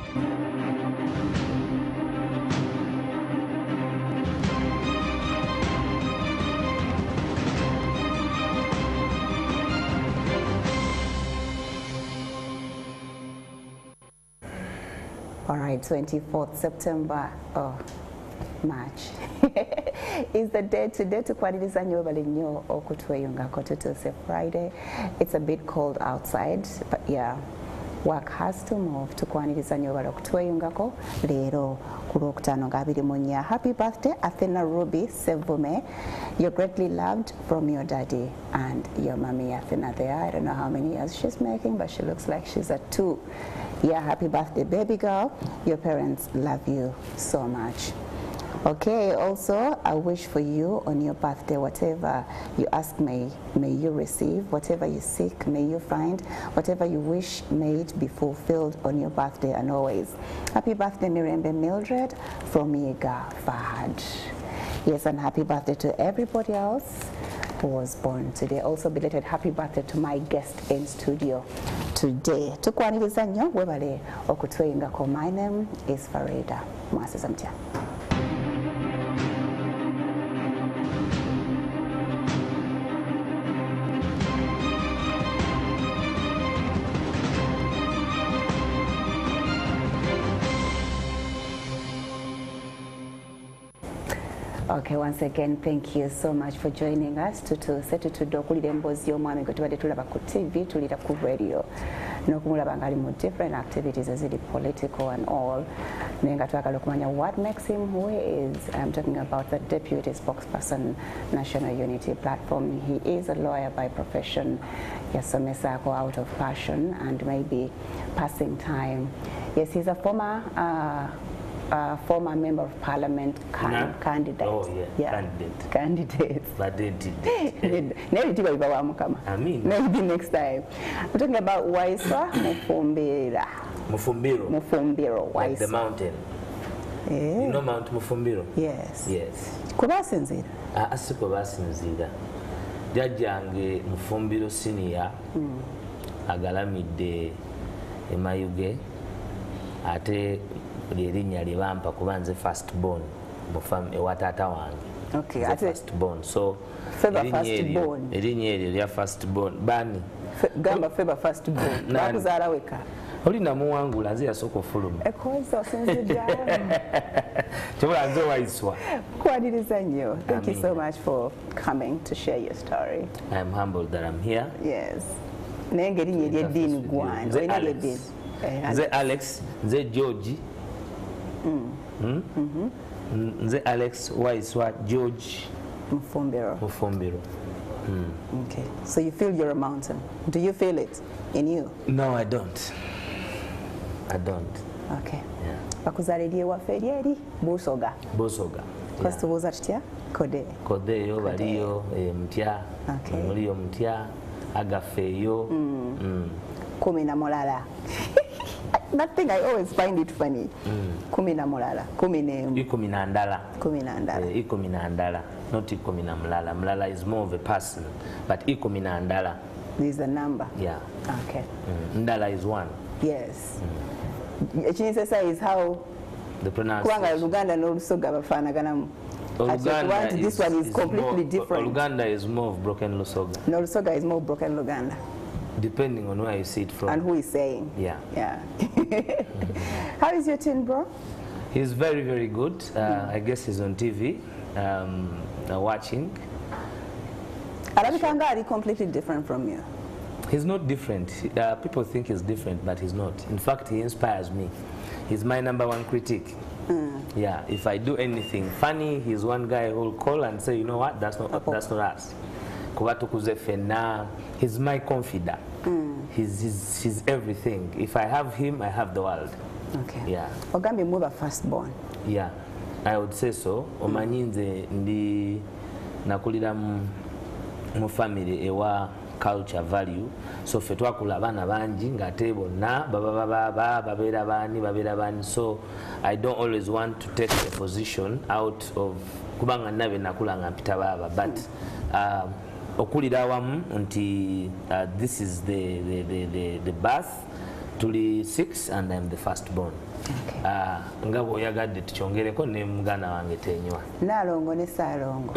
All right, 24th September, March is the day today to kwaniriza nnyo bali nnyo okutweyungako tutuuse Friday. It's a bit cold outside, but yeah, work has to move. Tukwaniriza nnyo bali okutweyungako leero ku Lwokutaano nga 24. Happy birthday Athena Ruby Sevume. You're greatly loved from your daddy and your mommy Athena there. I don't know how many years she's making, but she looks like she's at 2. Yeah, happy birthday, baby girl. Your parents love you so much. Okay, also, I wish for you on your birthday, whatever you ask, may you receive. Whatever you seek, may you find. Whatever you wish, may it be fulfilled on your birthday and always. Happy birthday, Mirembe Mildred from Yiga Fahad. Yes, and happy birthday to everybody else who was born today. Also belated happy birthday to my guest in studio today. Tukwaniriza nnyo webale okutweyungako. My name is Farida MWASUZE MUTYA. Okay, once again, thank you so much for joining us. Tutuusedde okulira emboozi y'omwami gwe tubadde tulaba ku TV, tulira ku radio, n'okumulaba nga ali mu different activities eziri political and all. Naye nga twagala okumanya what makes him who he is. I'm talking about the Deputy Spokesperson, National Unity Platform. He is a lawyer by profession. Yasomesaako out of passion and maybe passing time. Yes, he's a former member of parliament candidate. Oh yeah, candidate. But they did. Maybe next time. We're talking about Waiswa Mufumbiro. Mufumbiro. Like the mountain. Yeah. You know Mount Mufumbiro? Yes. Yes. Kubasinzira? Asiko basinzira. Jajjange Mufumbiro senior agalamidde emayuge ate erinnya lye bampa kuba nze first born ewa taata wange. Okay, first born. So erinnya eryo lya first born bani gamba feba first born bakuzaala weka oli namuwangula nze yasooka ofuluma ekkoza osinziddamu kyobula nze Waiswa. Kwaniriza nnyo. Thank you so much for coming to share your story. I am humbled that I'm here. Yes. Naye ng'erinnya ery'eddiini gwani olina ery'eddiini? Nze Alex, nze George. Nze Alex Waiswa George Mufumbiro. Okay. So you feel you're a mountain. Do you feel it in you? No, I don't. Okay. Yeah. Bakuzaala eri ewaffe eryeri Busoga. Because tubuuza tutya? Kode yo baliyo Mutya. Okay. Muliyo Mutya agafeeyo. 10 That thing I always find it funny. 10 mulala. 10 ndala. 10 ndala. Not 10 mulala. Mulala is more of a person, but 10 ndala. This is the number. Yeah. Okay. Ndala is 1. Yes. Chinisesa is how the pronunciation. Kubanga Luganda n'Olusoga bafaanaganamu. This one is completely different. Luganda is more of broken Lusoga. No, Lusoga is more broken Luganda. Depending on where you see it from. And who is saying. Yeah. How is your teen, bro? He's very, very good. I guess he's on TV watching. Arabikanga are completely different from you. He's not different. People think he's different, but he's not. In fact, he inspires me. He's my #1 critic. Yeah, if I do anything funny, he's one guy who'll call and say, you know what, that's not us. He's my confidant. He's everything. If I have him, I have the world. Okay. Yeah. Ogambi mwe firstborn. Yeah, I would say so. Omanyi nze ndi nakulira mu family ewa culture value. So ffe twakula abaana bangi ng'ate bonna babeera baani. So I don't always want to take a position out of kubanga nabe nakula nga mpita baba, but okulira awamu nti this is the birth, tuli 6 and I'm the first born. Nga bw'oyagadde tukyongereko ne muganda wange tenywa. Nalongo ne Salongo.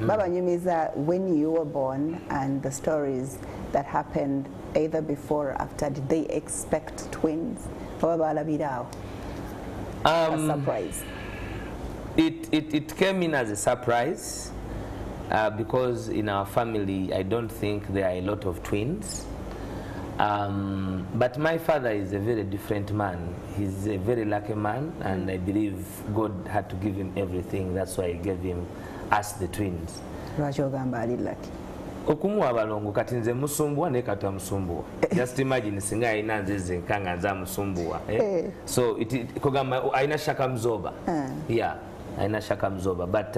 Baba nyumiza when you were born and the stories that happened either before or after, did they expect twins? Oba balabirawo? A surprise. It came in as a surprise because in our family I don't think there are a lot of twins. But my father is a very different man. He's a very lucky man, and I believe God had to give him everything. That's why he gave us the twins. Okumuwa abalongo kati nze musumbuwa ne kata musumbuwa. Just imagine singa ina nzize nkanga nza musumbuwa. So kugamba aina shaka mzoba. Yeah, aina shaka mzoba. But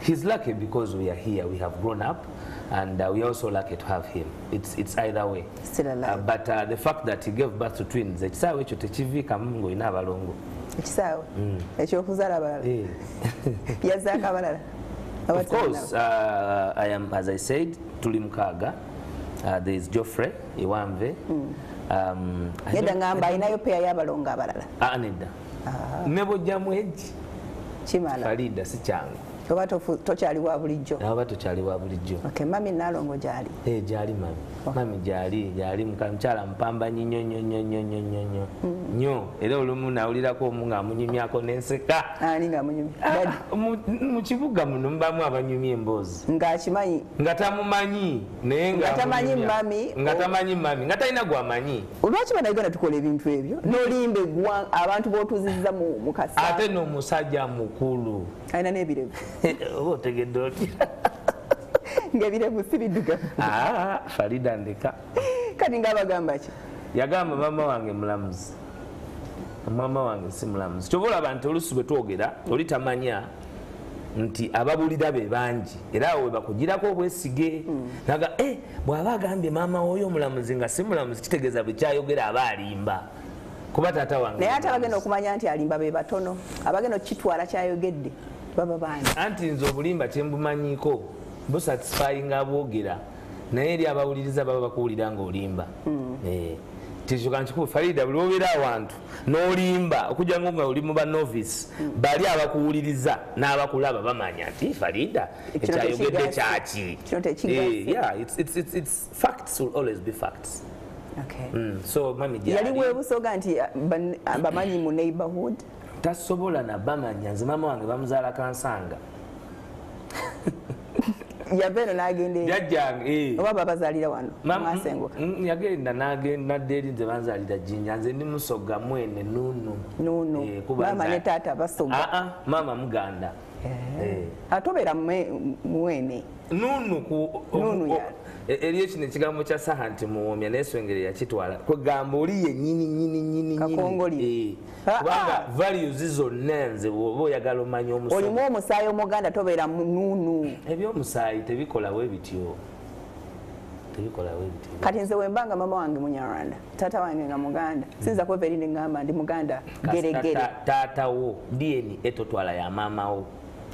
he's lucky because we are here. We have grown up. And we also lucky to have him. It's either way. Still alive. But the fact that he gave birth to twins, ekisawe ekyo tekivika mungo ina abalongo. Ekisawe? Ekyokuzala abalala? Yazaako abalala? Of course, I am, as I said, tuli mukaaga. There is Geoffrey, Iwanve. Nedda ngamba ayinayo peya y'abalongo abalala? Nedda. Nebojja mwegi. Kimala? Farida si kyangu. Oba tokyali wa bulijjo? Oba tokyali wa bulijjo. Okay, mami Nalongo gyali? Gyali mami. Mami gyali mukyala mpambanyi nnyo. Era olumu nawulirako omu ng'amunyumyako n'enseka. Ani ng'amunyumya? Mu kibuga muno mubamu abanyumya emboozi. Ng'akimanyi? Nga tamumanyi naye nga tamanyi mami? Nga tamanyi mami. Nga talina gw'amanyi. Lwaki bannayuganda tukola ebintu ebyo? N'olimba abantu b'otuzizza mu kasanga. Ate n'omusajja mukulu. Alina n'ebirevu. Oba otegedde otya? Ng'ebirevu si biddugavu. Farida ndeka. Kati ng'abagamba ki? Yagamba mama wange mulamuzi. Mama wange si mulamuzi. Kyova olaba nti oluusi bwe twogera oli tamanya nti ababulira be bangi era awo bakugirako obwesige. Naga bw'aba agambye maama oyo omulamuzi nga si mulamuzi kitegeeza bwe kyayogera aba alimba. Kuba taata wange. Naye ate abagenda okumanya nti alimba be batono. Abagenda okukitwala kyayogedde baba bangi. Anti nze obulimba kyembumanyiiko busatisfying aboogera naye eri abawuliriza baba bakuwulira ng'olimba. Tikyoka nkikuba Farida buli obeera awantu n'olimba okujja nga oli mu banovice bali abakuwuliriza n'abakulaba bamanya nti Farida ekyayogedde kyaki. Yeah, it's facts will always be facts. Okay. So mami gyali. Yali weebusoga nti bamanyi mu neighborhood? Tasobola na bamanya nze mama wange bamuzaala kansanga. Yabeeno n'agenda eri? Jajjange. Oba babazaalira wano? Mwasenguka? Yagenda n'agenda eri nze banzaalira Jinja. Nze ndi Musoga mwene Nunu. Nunu. Maama ne taata Basoga? Maama Muganda. Ate obeera mwene? Nunu ku... Nunu ya. Eriyo kino ekigambo kya saha nti muwomya n'enswengere yakitwala. Kwegamba oli yennyini. Kakongoli. Kubanga values zonna nze bw'oba oyagala omanya omusomo. Olimu omusaayi omuganda tobeera Nunu. Eby'omusaayi tebikola bwe bityo. Kati nze wembanga mama wange Munyarwanda, taata wange nga Muganda, sinza kweva eri ngamba ndi Muganda geregere. Taata wo DNA etotwala ya maama wo.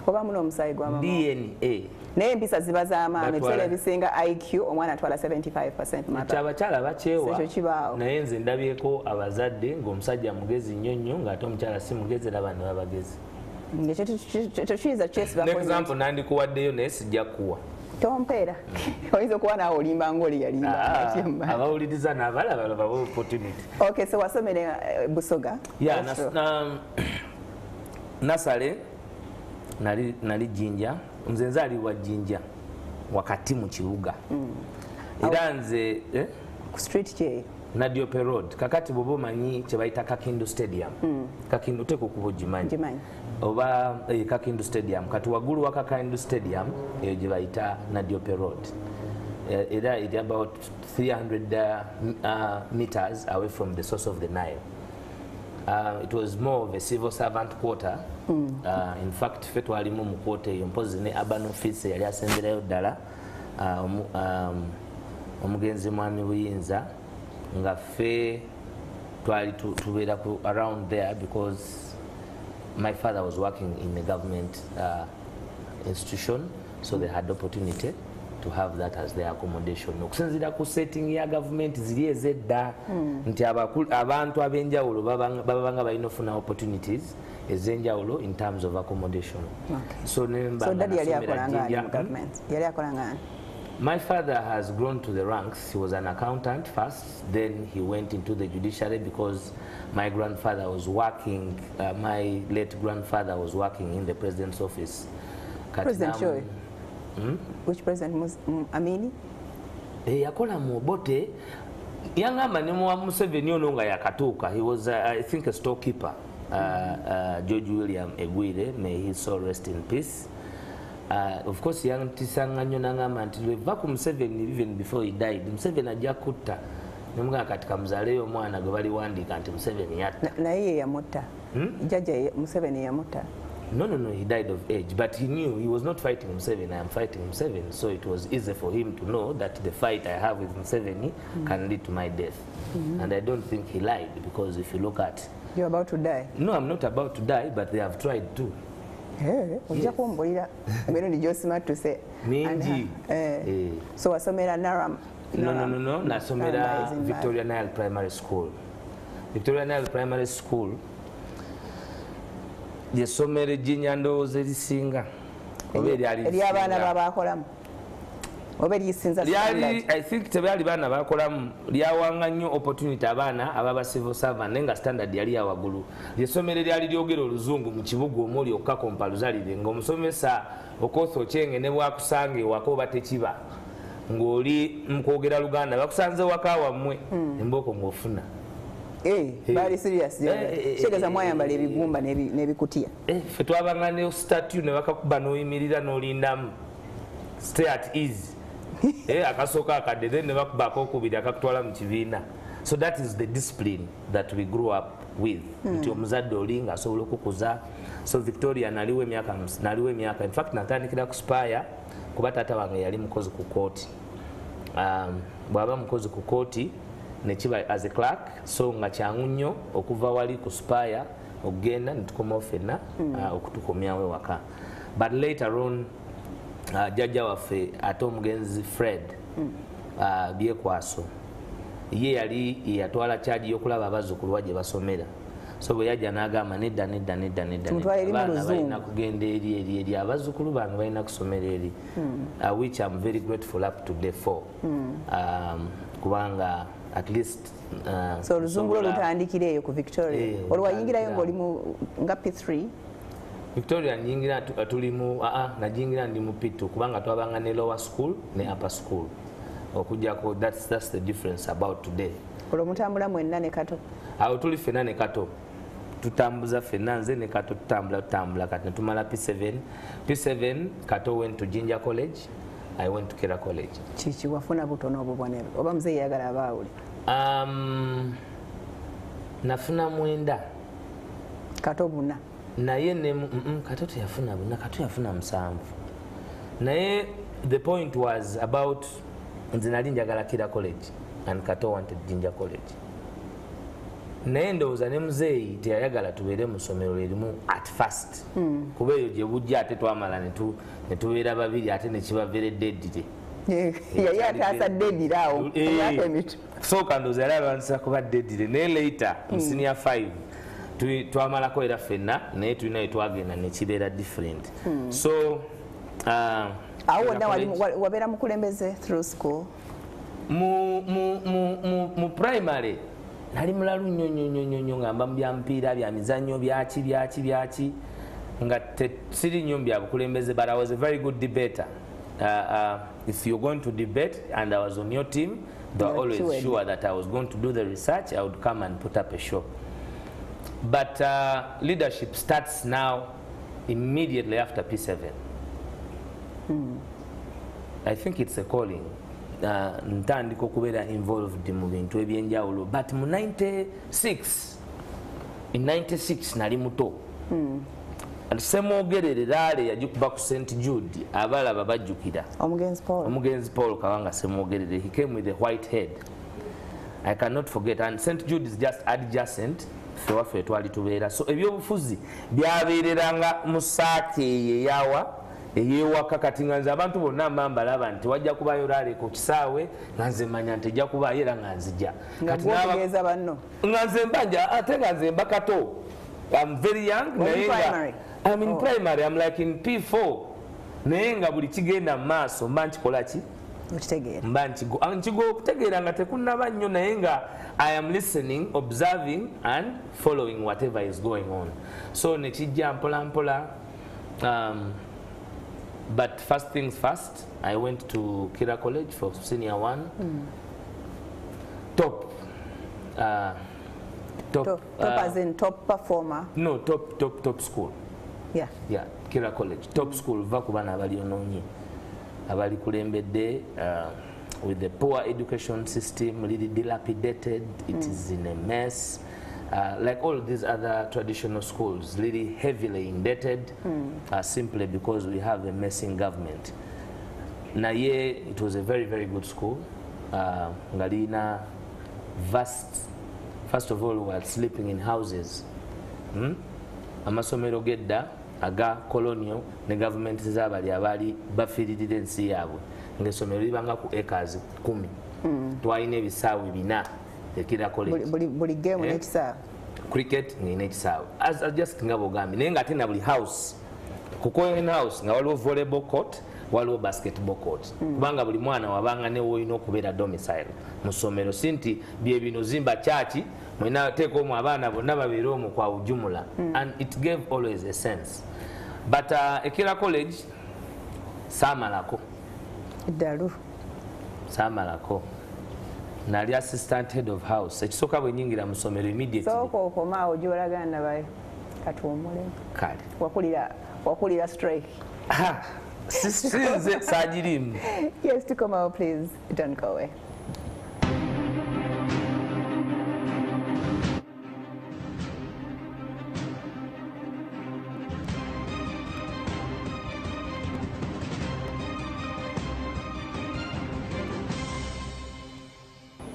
Oba muno omusaayi gwa mama. DNA. Naye empisa ziba z'amaama, ebiseera ebisinga IQ omwana atwala 75% mata. Abakyala bakyewa. Ekyo kibaawo. Naye nze ndabyeko abazadde ng'omusajja mugezi nnyo ng'ate omukyala si mugezi era bano babagezi. Ekyo kiyinza kyesiba. N'example nandikuwaddeyo naye sijja kuwa. Tompeera. Oyinza okuba naawe olimba ng'oli yalimba. Abawuliriza n'abalaba baba opportunity. Okay, so wasomera Busoga? Yeah, Nasale nali Jinja. Nze nzaalibwa Jinja wakati mu kibuga. Era nze ku street kye Nadiope Road kakati bwoba omanyi kye bayita Kakindu Stadium. Kakindu teko kuba ogimanyi. Oba Kakindu Stadium kati waggulu wa Kakindu Stadium eyo gye bayita Nadiope Road. Era it about 300 meters away from the source of the Nile. It was more of a civil servant quarter. In fact, ffe twalimu mu quarter eyo mpozi ne urban office yali asemberayo ddala omugenzi mwami Buyinza nga ffe twali tubeera around there because my father was working in a government institution, so they had opportunity to have that as their accommodation. Okusinziira ku setting ya government ziri ezedda nti abantu ab'enjawulo babanga balina ofuna opportunities ez'enjawulo in terms of accommodation. So daddy yali akolanga mu government? Yali akolanga? My father has grown to the ranks. He was an accountant first, then he went into the judiciary because my grandfather was working, my late grandfather was working in the president's office. President Choi? Which president was Amini? Yakola mu Obote. Yangamba ne mu Museveni ono nga yakatuuka. He was, I think, a storekeeper. George William Egwire, may his soul rest in peace. Of course, young Tisanganyona nangamba nti lweva ku Museveni even before he died. Museveni ajja kutta. Nemuga katika mzaleyo mwana gwe bali wandika nti Museveni yatta. Na yeye yamutta. Jaja Museveni yamutta. No, he died of age, but he knew he was not fighting Museveni. I am fighting Museveni, so it was easy for him to know that the fight I have with Museveni can lead to my death. And I don't think he lied, because if you look at... You're about to die? No, I'm not about to die, but they have tried to. Yes. To say. So wasomera Naram? No. Nasomera Victoria Nile Primary School. Victoria Nile Primary School. Yesomere jinyandooza erisinga. Abaana babakolamu. I think tebyali baana bakolamu lyawanga nnyo opportunity abaana ababa civil servant nenga standard yali ya waggulu. Lyesomere lyali lyogera oluzungu mu kibuga omuli okkakompa luzalire ng'omusomesa okoosa okyenge ne bwakusanga ewaka oba tekiba ng'oli mukwogera Luganda bakusanze waka wammwe embooko ng'ofuna. Bali serious. Shegeza mwayambala ebigumba n'ebikutiya. Ffe twabanga ne statue ne bakakuba n'oyimirira n'olindamu. Stay at ease. Akasoka akadde then ne bakubako okubiri akakutwala mu kibiina. So that is the discipline that we grew up with. Nti omuzadde oli ng'asobola okukuza. So Victoria naliwo emyaka. In fact natandikira ku Spire kuba taata wange yali mukozi ku kooti. Bw'aba mukozi ku kooti nekiba as a clerk, so nga kyangu nnyo okuva wali ku Spire okugenda ne tukomawo ffenna okutukomyawo ewaka. But later on jjajja waffe ate omugenzi Fred Byekwaso ye yali yatwala charge y'okulaba abazzukulu gye basomera. So bwe yajja n'agamba nedda abaana balina kugenda eri abazzukulu bange balina kusomera eri, which I'm very grateful up to day 4 kubanga at least so oluzungu olutandikira eyo ku Victoria olwayingirayo ng'oli nga P3? Victoria nyingira tulimu najingira ndi mu P2 kubanga twabanga ne lower school ne upper school okujjako. That's the difference about today. Olwo mutambula mwenna ne Kato? Awo tuli ffenna ne Kato tutambuza ffenna nze ne Kato tutambula kati netumala P7 Kato went to Jinja College, I went to Kera College. Kiki wafuna butono obubonero oba muze yagala abaawuli? Nafuna mwenda. Kato buna? Naye ne Kato teyafuna buna, Kato yafuna 7. Naye the point was about nze nali njagala Kera College and Kato wanted Jinja College. Naye ndowooza ne muzeeyi teyayagala tubeere mu ssomero erimu at first. Kuba eyo gye bujja ate twamala ne tubeera babiri ate ne kiba very deadire. Yali ataasa deadire awo emyaka emitu. Sooka ndowooza yali alwanisa kuba deadire naye later mu senior 5 twamalako era ffenna naye tulina we twagenda ne kibeera different. So awo wonna wabeera mukulembeze through school? Mu primary nali mulalu nnyo ngamba mu byampiira bya mizannyo byaki nga siri nnyo bya bukulembeze, but I was a very good debater. If you're going to debate and I was on your team, they were always sure that I was going to do the research. I would come and put up a show. But leadership starts now immediately after P7. I think it's a calling. Ntandika okubeera involved mu bintu ebyenjawulo, but mu 96 nali muto. Semwogerere Laale yagikuba ku St. Jude abalaba bajjukira omugenzi Paul Kabanga Semwogerere. He came with a white head, I cannot forget, and St. Jude is just adjacent ffe waffe twali tubeera. So ebyobufuzi byabeereranga mu saati eyawa eyewaka kati nga nze abantu bonna mamba laba nti wajja kubayo laale ku kisaawe nga nze manya nti ejja kubayo era nga nzija ngategeeza banno nga nze mbanja ate nga nze mbakato I'm very young naye nga I'm in primary I'm like in P4 naye nga buli kigenda mu maaso mba nkikola ki mba nkigo okutegeera nga tekunnaba nnyo naye nga I am listening observing and following whatever is going on so nekijja mpola mpola but first things first I went to Kira College for senior 1 top as in top performer no top school yeah Kira College top school va ku bana abali onoonye abali kulembedde with the poor education system really dilapidated it is in a mess like all these other traditional schools really heavily indebted simply because we have a messing government naye it was a very good school ngalina vast first of all we were sleeping in houses amasomero gedda aga colonial ne government zabali abali bafiririra ensi yaabwe ng'essomero libanga ku acres 10 twalina ebisaawe 4 ekira college buli game n'ekisaawe cricket ng'ina ekisaawe as just nga bwogambye naye ng'ate na buli house kukoen house nga waliwo volleyball court waliwo basketball court kubanga buli mwana wabanga ne woolina okubeera domicile mu ssomero si nti bye bino zimba kyaki mwena teeka omu abaana bonna babeere omwo kwa ujumula and it gave always a sense but Ekira College saamalako eddalu saamalako nali assistant head of house ekisooka bwe nyingira mu ssomero immediately sooka okomaawo gy'olaganda bayo katuwumule kale wakulira strike sinze saagirimu yes tukomawo please don't go away.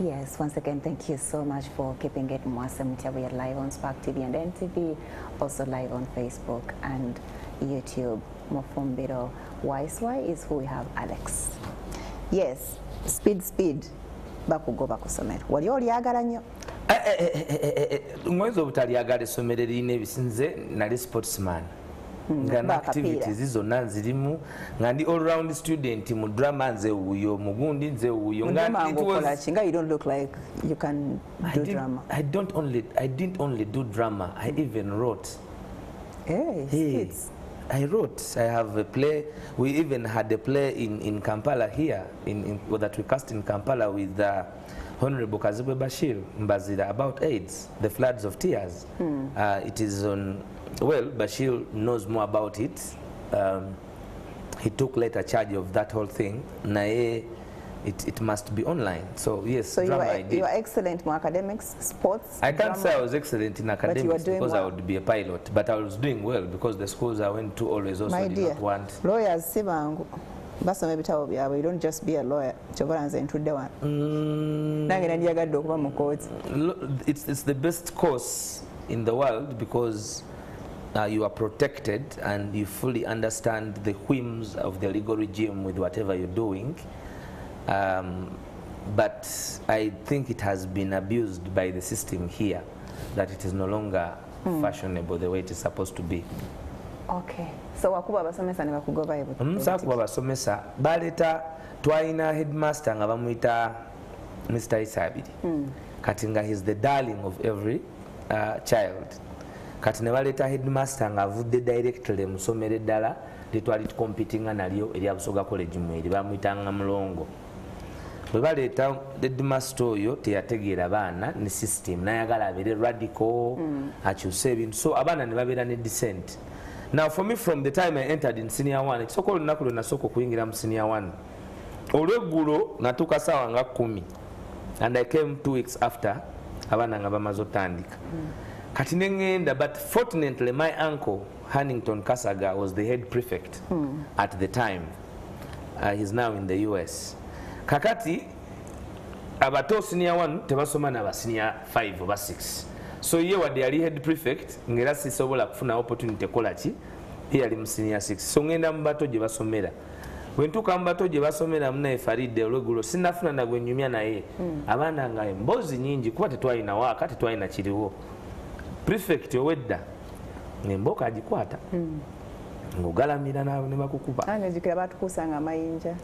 Yes, once again, thank you so much for keeping it MWASUZE MUTYA. We are live on Spark TV and NTV, also live on Facebook and YouTube. Mufumbiro. Waiswa is who we have Alex. Yes, speed. Bakugo bakusomero. Wali olyagala nnyo? Mwezi obutalyagala essomero erina ebisinze nali sportsman. Nga activities zonna nzirimu nga ndi all round student mu drama nze wuyo mugundi nze wuyo nga you don't look like you can do drama. I didn't only do drama, I even wrote. Hey. I wrote. I have a play. We even had a play in Kampala here that we cast in Kampala with Honorable Kazibwe Bashir Mbazira about AIDS, the floods of tears. It is on. Well, Bashir knows more about it. He took later charge of that whole thing. Nae, it must be online. So yes, so drama you are excellent in academics, sports. I can't say I was excellent in academics because well. I would be a pilot, but I was doing well because the schools I went to always also My did dear, not want. Lawyers sibangu basoma ebitabo byabwe. You don't just be a lawyer. Chokolanze ntudde wano. Nange nandiyagadde okuba mu court. It's the best course in the world because you are protected and you fully understand the whims of the legal regime with whatever you're doing. But I think it has been abused by the system here, that it is no longer fashionable the way it is supposed to be. Okay. So wakuba abasomesa ne bakugoba ebo. Sakuba abasomesa baleta twalina headmaster nga bamuyita Mr. Isabiri. Kati nga he's the darling of every child. Kati ne baleta headmaster nga avudde directly mu ssomero eddala litwali tukompitinga nalyo erya Busoga College mweri bamuyitanga Mulongo. Bwe baleeta headmaster oyo teyategeera baana ne system nayagala abeere radical akyuse ebintu so abaana ne babeera ne descent. Now for me from the time I entered in senior 1 ekisooka olunaku lwe nasooka okuyingira mu senior 1 olweggulo natuuka ssaawa nga 10 and I came 2 weeks after abaana nga bamaze otandika. Kati ne ngenda, but fortunately my uncle Hannington Kasaga was the head prefect at the time. He's now in the US. Kakati abato senior 1 tebasoma n'aba senior 5 oba 6. So ye wadde yali head prefect ngera sisobola kufuna opportunity kola ki yali mu senior 6 so ngenda mu bato gye basomera bwe ntuuka mu bato gye basomera munaye Faridde olweggulo sinnafuna nagwe nyumya naye abaana nga emboozi nyingi kuba tetwalina waaka tetwalina kiriwo prefect owedda ng'embooka agikwata ng'ogalamira naawe ne bakukuba njikira batukusanga amayinja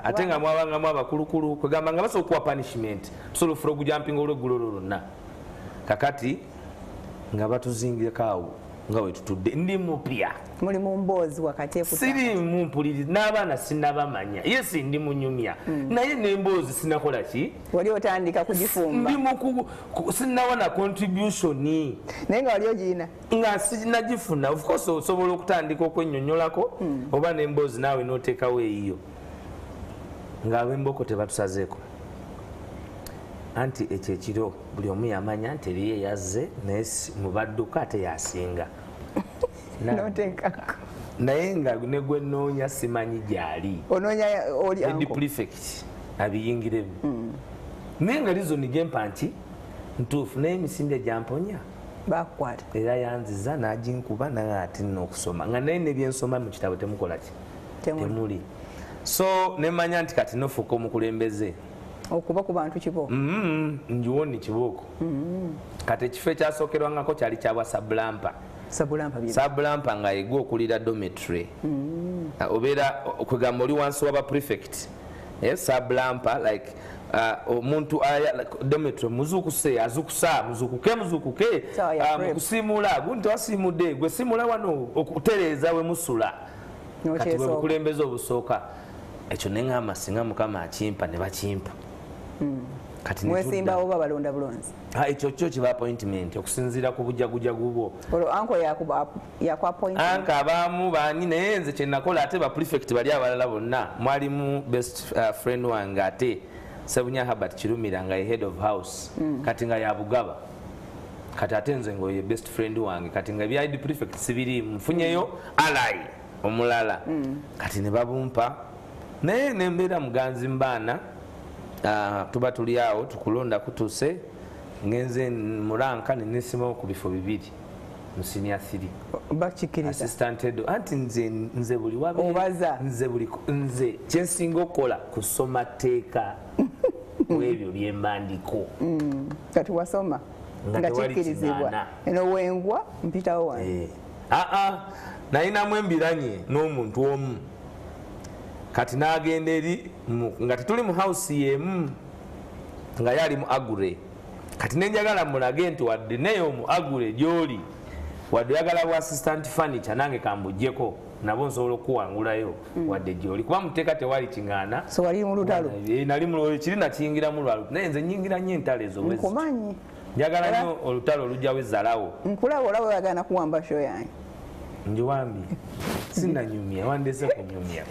ate nga mwabangamu abakulukulu kwegamba nga basobola okuwa punishment tusobola ofuna ogujampinga olweggulo lwonna kakati nga batuzingireko awo nga we tutudde ndi mupya muli mu mboozi wakati siri mumpuliriza n'abaana sinnabamanya yesi ndi munyumya naye n'emboozi sinakola ki wali otandika kugifumba sinnawona contribution naye nga wali ogirina nga sinagifuna of course osobola okutandika okwennyonnyolako oba n'emboozi naawe n'oteekawo eyiyo ng'ab'emboko tebatusazeeko anti ekyo ekiro buli omu yamanya nti eriyo yazze naye mu badduka ate yasinga naye nga negwe nnoonya simanyi gyali edi prefect abiyingiremu naye nga lizoni gyempa nti ntuufu naye emisinde gyamponya bakukwata era yanziza n'aginkuba naye ate nina okusoma nga naye nebyensoma mu kitabo temukola ki temuli so nemanya nti kati nofuuka omukulembeze okuba ku bantu kibooko njiwoni kibooko kati ekifo ekyasookerwangako kyali kyabwa sabulampa nga yegwa okulira dormitory obeera kwegamba oli wansi waba prefect sabulampa like omuntu dormitory muzukuse azukusa muzukuke mukusimula gundi wasimudde gwe simula wano okutereeza we musula kati bwe bukulembeze obusooka ekyo neŋŋamba singa mukama akimpa ne bakimpa kati mwesimbawo oba balonda bulonzi ekyo kyo kiba appointment okusinziira ku bujagujagu bwo olwo anko yaku appointment anka abaamu baani naye nze kye nakola ate ba prefect bali abalala bonna mwalimu best friend wange ate Sebunya Herbert Kirumira nga ye head of house kati nga yabugaba kati ate nze ngo ye best friend wange kati nga byali prefect sibiri mfunyeyo alai omulala kati ne babumpa naye nembeera muganzi mbaana tuba tuli awo tukulonda kutuse ngenze muranka nenesima ku bifo bibiri mu senior 3 bakikiriza assistant head anti nze buli wabe obaza nze kyensinga okukola kusoma teeka webyo byembandiko kati wasoma nga kikirizibwa eno wengwa mpitawo wange nayinamu embiranye n'omuntu omu kati n'agenda eri nga tetuli mu house yemu nga yali mu agure kati nenjagala mulage nti wadde neyo mu agure gyoli wadde oyagala bwa assistant furniture nange kambugyeko nabo nsobola okuwangulayo wadde gyoli kuba muteeka tewali kiŋŋaana so wali mu lutalo nali mu kiri nakiyingiramu lwalu naye nze nyingira nnyo entalo ezo nkumanyi njagala nnyo olutalo olujjawo ezzalawo nkulaba olaba oyagala kuwamba show yange njiwambi sinanyumya wandese kunyumya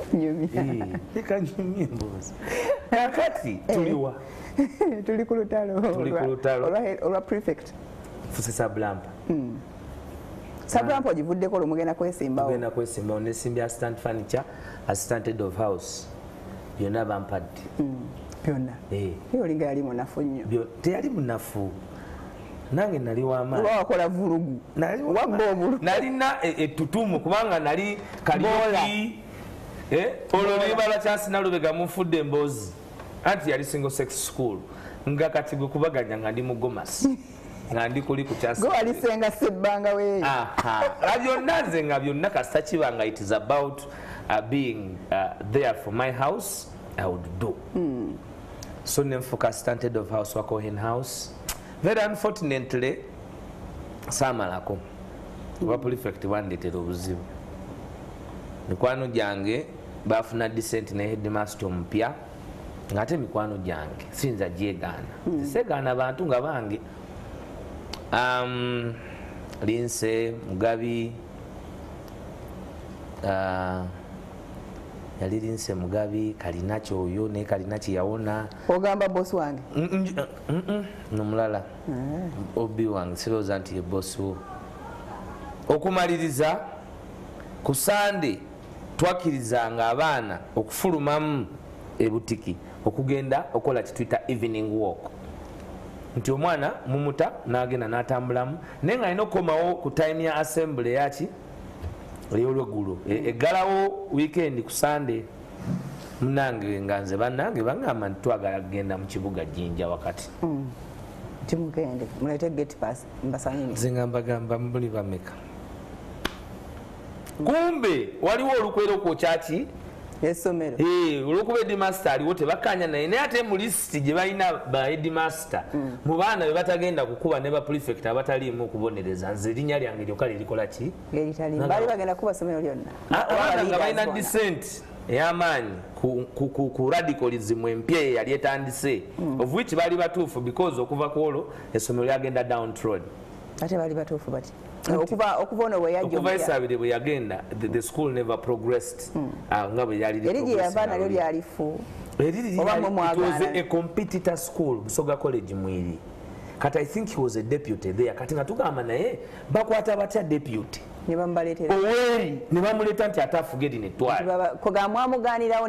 leka nyumya emboozi kakati tuliwa tuli ku lutalo olwa prefect fuse sabulampa sabulampa ogivuddeko olwo mugenda kwesimbawo nesimbya assistant furniture assistant head of house byonna bampadde byonna olinga yali munafu nnyo teyali munafu nange nali wamaanyi wakola vulugu nalina ettutumu kubanga nali kalioki olwo libala kyasina lubega mufudde emboozi anti yali single sex school nga kati gwe kubaganya nga ndi mugomasi nga ndi kuli ku kyasi walisenga sebbanga weeyo byonna nze nga byonna kasita kibanga it is about being there for my house I would do so nenfuka assistant head of house wa Cohen House. Very unfortunately saamalako kuba prefect bandetera obuzibu mikwano gyange bafuna decent ne headmaster omupya ngate mikwano gyange sinza gyegaana segaana bantu nga bange Linse Mugabi yali Linse Mugabi kalina kyoyo ne kalina kyeyawona ogamba boss wange nomulala obi wange sirowooza nti ye boss wo okumaliriza ku Sande twakirizanga abaana okufulumamu ebutiki okugenda okola kituyita evening walk nti omwana mumuta n'agenda n'atambulamu naye nga alina okukomawo ku time ya assembly yaki ey'olweggulo eggalawo weekend ku Sunday munange nga nze bannange bangamba nti twagala kugenda mu kibuga Jinja wakati timugende mulete gate pass mbasanyini nze nga mbagamba muli bameka kumbe waliwo olukwero kwokyaki essomero olwokuba headmaster aliwo tebakanya naye naye ate mu lisiti gye balina ba headmaster mu baana be batagenda kukuba ne ba prefect abataliimu okubonereza nze erinnya lyange lyokka lirikola ki bali bagenda kuba ssomero lyonna abaana nga balina descent ey'amaanyi ku radicalism empya eyali etandise of which bali batuufu because okuva ku olwo essomero lyagenda down road ate bali batuufu bati okuva ono bwe yajja okuva Esabire bwe yagenda the school never progressed nga bwe yali erigi yava nalyo lyalifu it was a competitor school Busoga College mwiri kati I think he was a deputy there kati nga tugamba naye bakwata batya deputy ne bambaletera oweri ne bamuleta nti atafuge eri netwala kogamwamuganirawo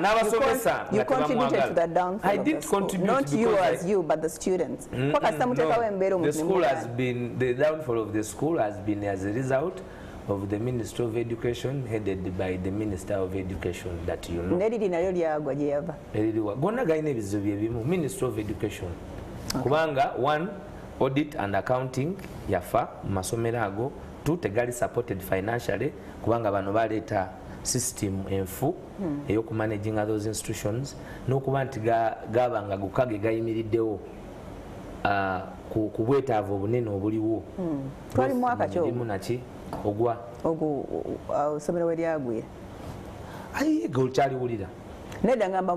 n'abasomesa you contributed to the downfall I did contribute not you as you but the students kwakasita muteekawo embeera the school has been the downfall of the school has been as a result of the Ministry of Education headed by the Minister of Education that you know neriri nalyo lyagwa gye yava eririwa gonna galina ebizibu bye bimu Ministry of Education kubanga one audit and accounting yafa mu masomero ago two tegali supported financially kubanga bano baleeta system enfu ey'okumanaging those institutions n'okuba nti gabanga gukage gayimiriddewo ku bwetaavu obunene obuliwo twali mwaka kyomu naki ogwa essomero we lyagwira ayi gaukyaliwulira nedda ngamba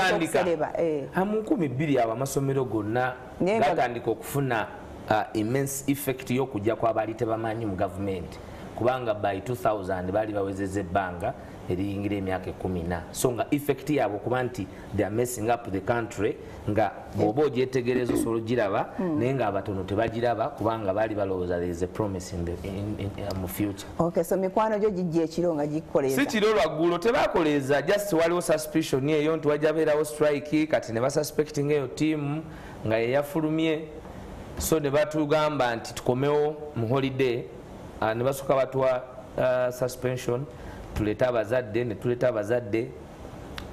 okusereba mu 2000 awo amasomero gonna gatandika okufuna immense effect y'okujja kw'abaali tebamanyi mu gavumenti kubanga by 2000 baali bawezezza ebbanga eriyingira emyaka 14 so nga effect yaabwe okuba nti they are messing up the country nga bw'oba ogyetegereza osobola ogiraba naye nga abatono tebagiraba kubanga baali balowooza there is a promise mu future. Okay, so mikwano gyo gijja ekiro nga gikoleeza si kiro lwaggulo tebakoleeza just waliwo suspicion eyo nti wajja beerawo strike kati ne basuspecting eyo team nga yeyafulumye so ne batugamba nti tukomewo mu holiday ne basooka batuwa suspension tuleta abazadde ne tuleta abazadde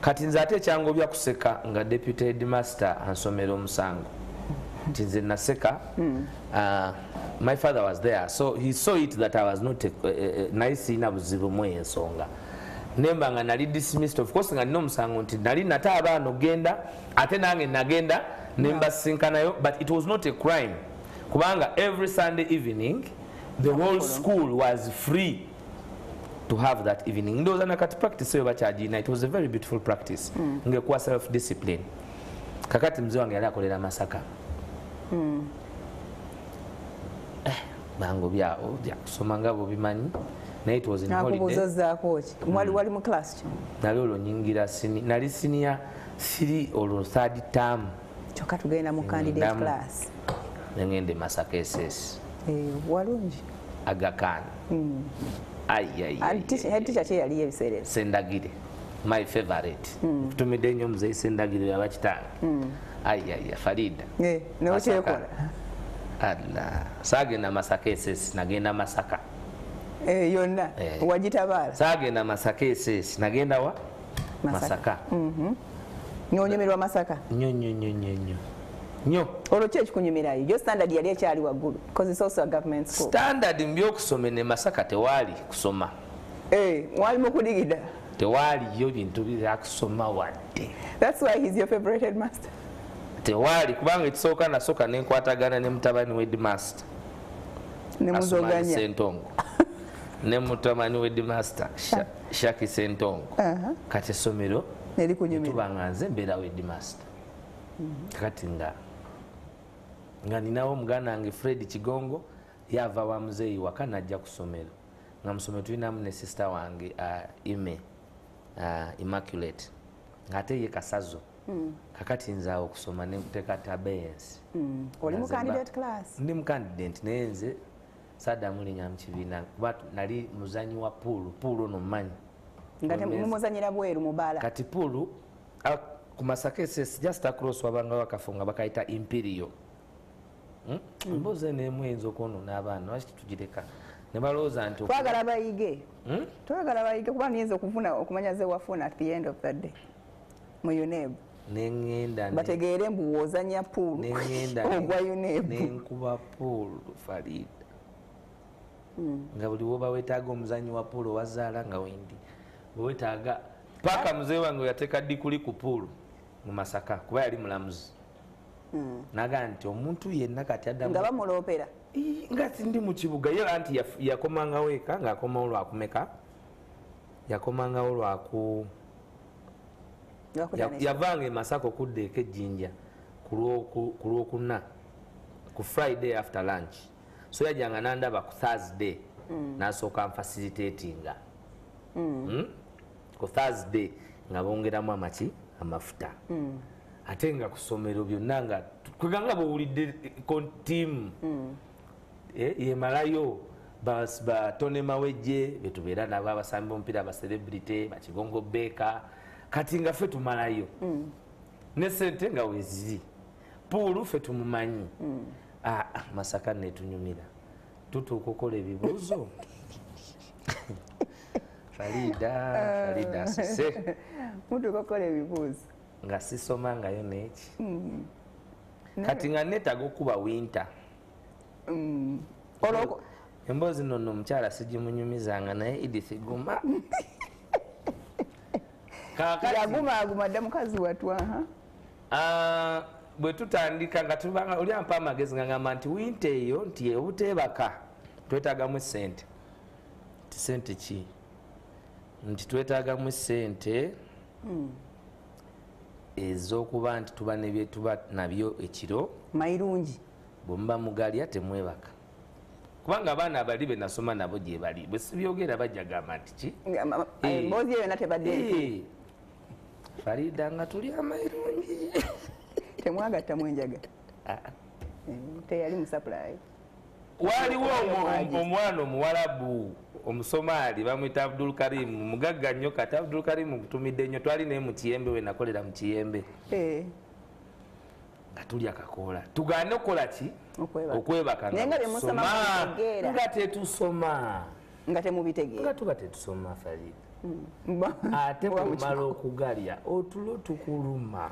kati nze ate ekyangobya kuseka nga deputy headmaster ansomera omusango nti nze naseka my father was there so he saw it that I was not naye siina buzibu mu ensonga nemba nga nali dismissed of course nga nina omusango nti nali nate abaana ogenda ate nange nagenda nembasinkanayo but it was not a crime kubanga every Sunday evening the whole school was free to have that evening ndoza nakati practice yo bachajina it was a very beautiful practice ngekuwa self discipline kakati mzee wange yali akolera Masaka bango byao bya kusoma ngabo bimanyi na it was in holiday nakubuzaza kochi wali mu class nalolo nyingira nali senior 3 or third term choka tugenda mu candidate class ngende Masaka SS walungi Agakan head teacher che yali ebiseera Sendagire my favorite kutumide nnyo muzei Sendagire yabakitanga Farida no chekola alla sagenda Masaka SS nagenda Masaka yonna wagitabala sagenda Masaka SS nagenda wa Masaka nyonyemerwa Masaka nyo olwo kyekikunyumirayo jo standard yali ekyali waggulu because it's also a government school standard mbyokusoma ne Masaka tewaali kusoma mwali mukudigida tewaaliyo bintu byakusoma wadde that's why he's your favorite headmaster tewaali kubanga ekisooka nasooka nenkwatagana ne mutabani we headmaster nemuzoganya Sentongo ne mutabani we headmaster Shaki Sentongo kati essomero nelikunyumira tubanga nze mbeera we headmaster kati nga ninawo muganda wange Fred Kigongo yava wa muzeeyi waka najja ku ssomero nga mu ssomero tulinamu ne sister wange Immaculate ng'ate ye Kasazo kakati nze awo okusoma ne nkuteeka tabeyensi oli mu candidate class ndi mu candidate naye nze saddamu linnya mu kibiina kuba nali muzanyi wa puulu ono mmanyi nga temumuzanyira bweru mubaala kati puulu ku Masaka SS just across wabanga wakafunga bakaita Imperial mboze n'emu enzo kono n'abaana lwaki tugireka ne balowooza nti twagala bayige kuba niyinza okumanya ze wafuna at the end of the day mu UNEB nengenda bategeere mbu wozanya pool ogwa UNEB nenkuba pool Farida nga buli woba wetaaga omuzanyi wa pool wazaala nga wendi wetaaga paka mzee wange yateeka dikuli ku pool mu Masaka kuba yali mulamuzi naga nti omuntu yenna kati addamu nga bamuloopera nga sindi mu kibuga ye anti yakomangawo eka ng'akomawo lwakumeka yakomangawo lwaku yavanga e Masaka okudda eka ejjinja ku lwokuna ku Friday after lunch so yajjanga nandaba ku Thursday n'asooka nfacilitatinga ku Thursday nga bongeramu amafuta ate nga ku ssomero byonna nga kweganga bwowulidde kontimu yemalayo batone mawejje betubeera nabo abasambi bomupiira abacelebrity bakigongo beeka kati nga ffe tumalayo ne sente nga weziri puulu ffe tumumanyi Masaka netunyumira tutuuka okola ebibuuzo Farida sise mutuuka okola ebibuuzo nga sisoma ngayo neki kati nga netaga okuba winter emboozi nono omukyala sigimunyumizanga naye Edith Guma yagumaguma dda mukazi watwa bwe tutandika nga tubanga oli ampa amagezi nga ngamba nti winter eyo nti obuteebaka twetaagamu esente nti sente ki nti twetaagamu esente ez'okuba nti tuba nebyetuba nabyo ekiro mayirungi bwemuba mugalya temwebaka kubanga abaana abali be nasoma nabo gye bali bwe sibyogera bajja gamba nti ki emboozi eyo yonna tebadde Farida nga tuli amayirungi temwagatta mwenjaga teyali musupply waliwo omwana omuwalabu omusomaali bamwita Abdul Karim mugagga nnyo kati Abdul Karim kutumidde nnyo twali naye mu Kiyembe we nakolera mu Kiyembe nga tulya kakoola tugaane okukola ki okwebaka nga tetusoma nga temubitegeera nga tuba tetusoma Farida ate bwemala okugalya otulo tukuluma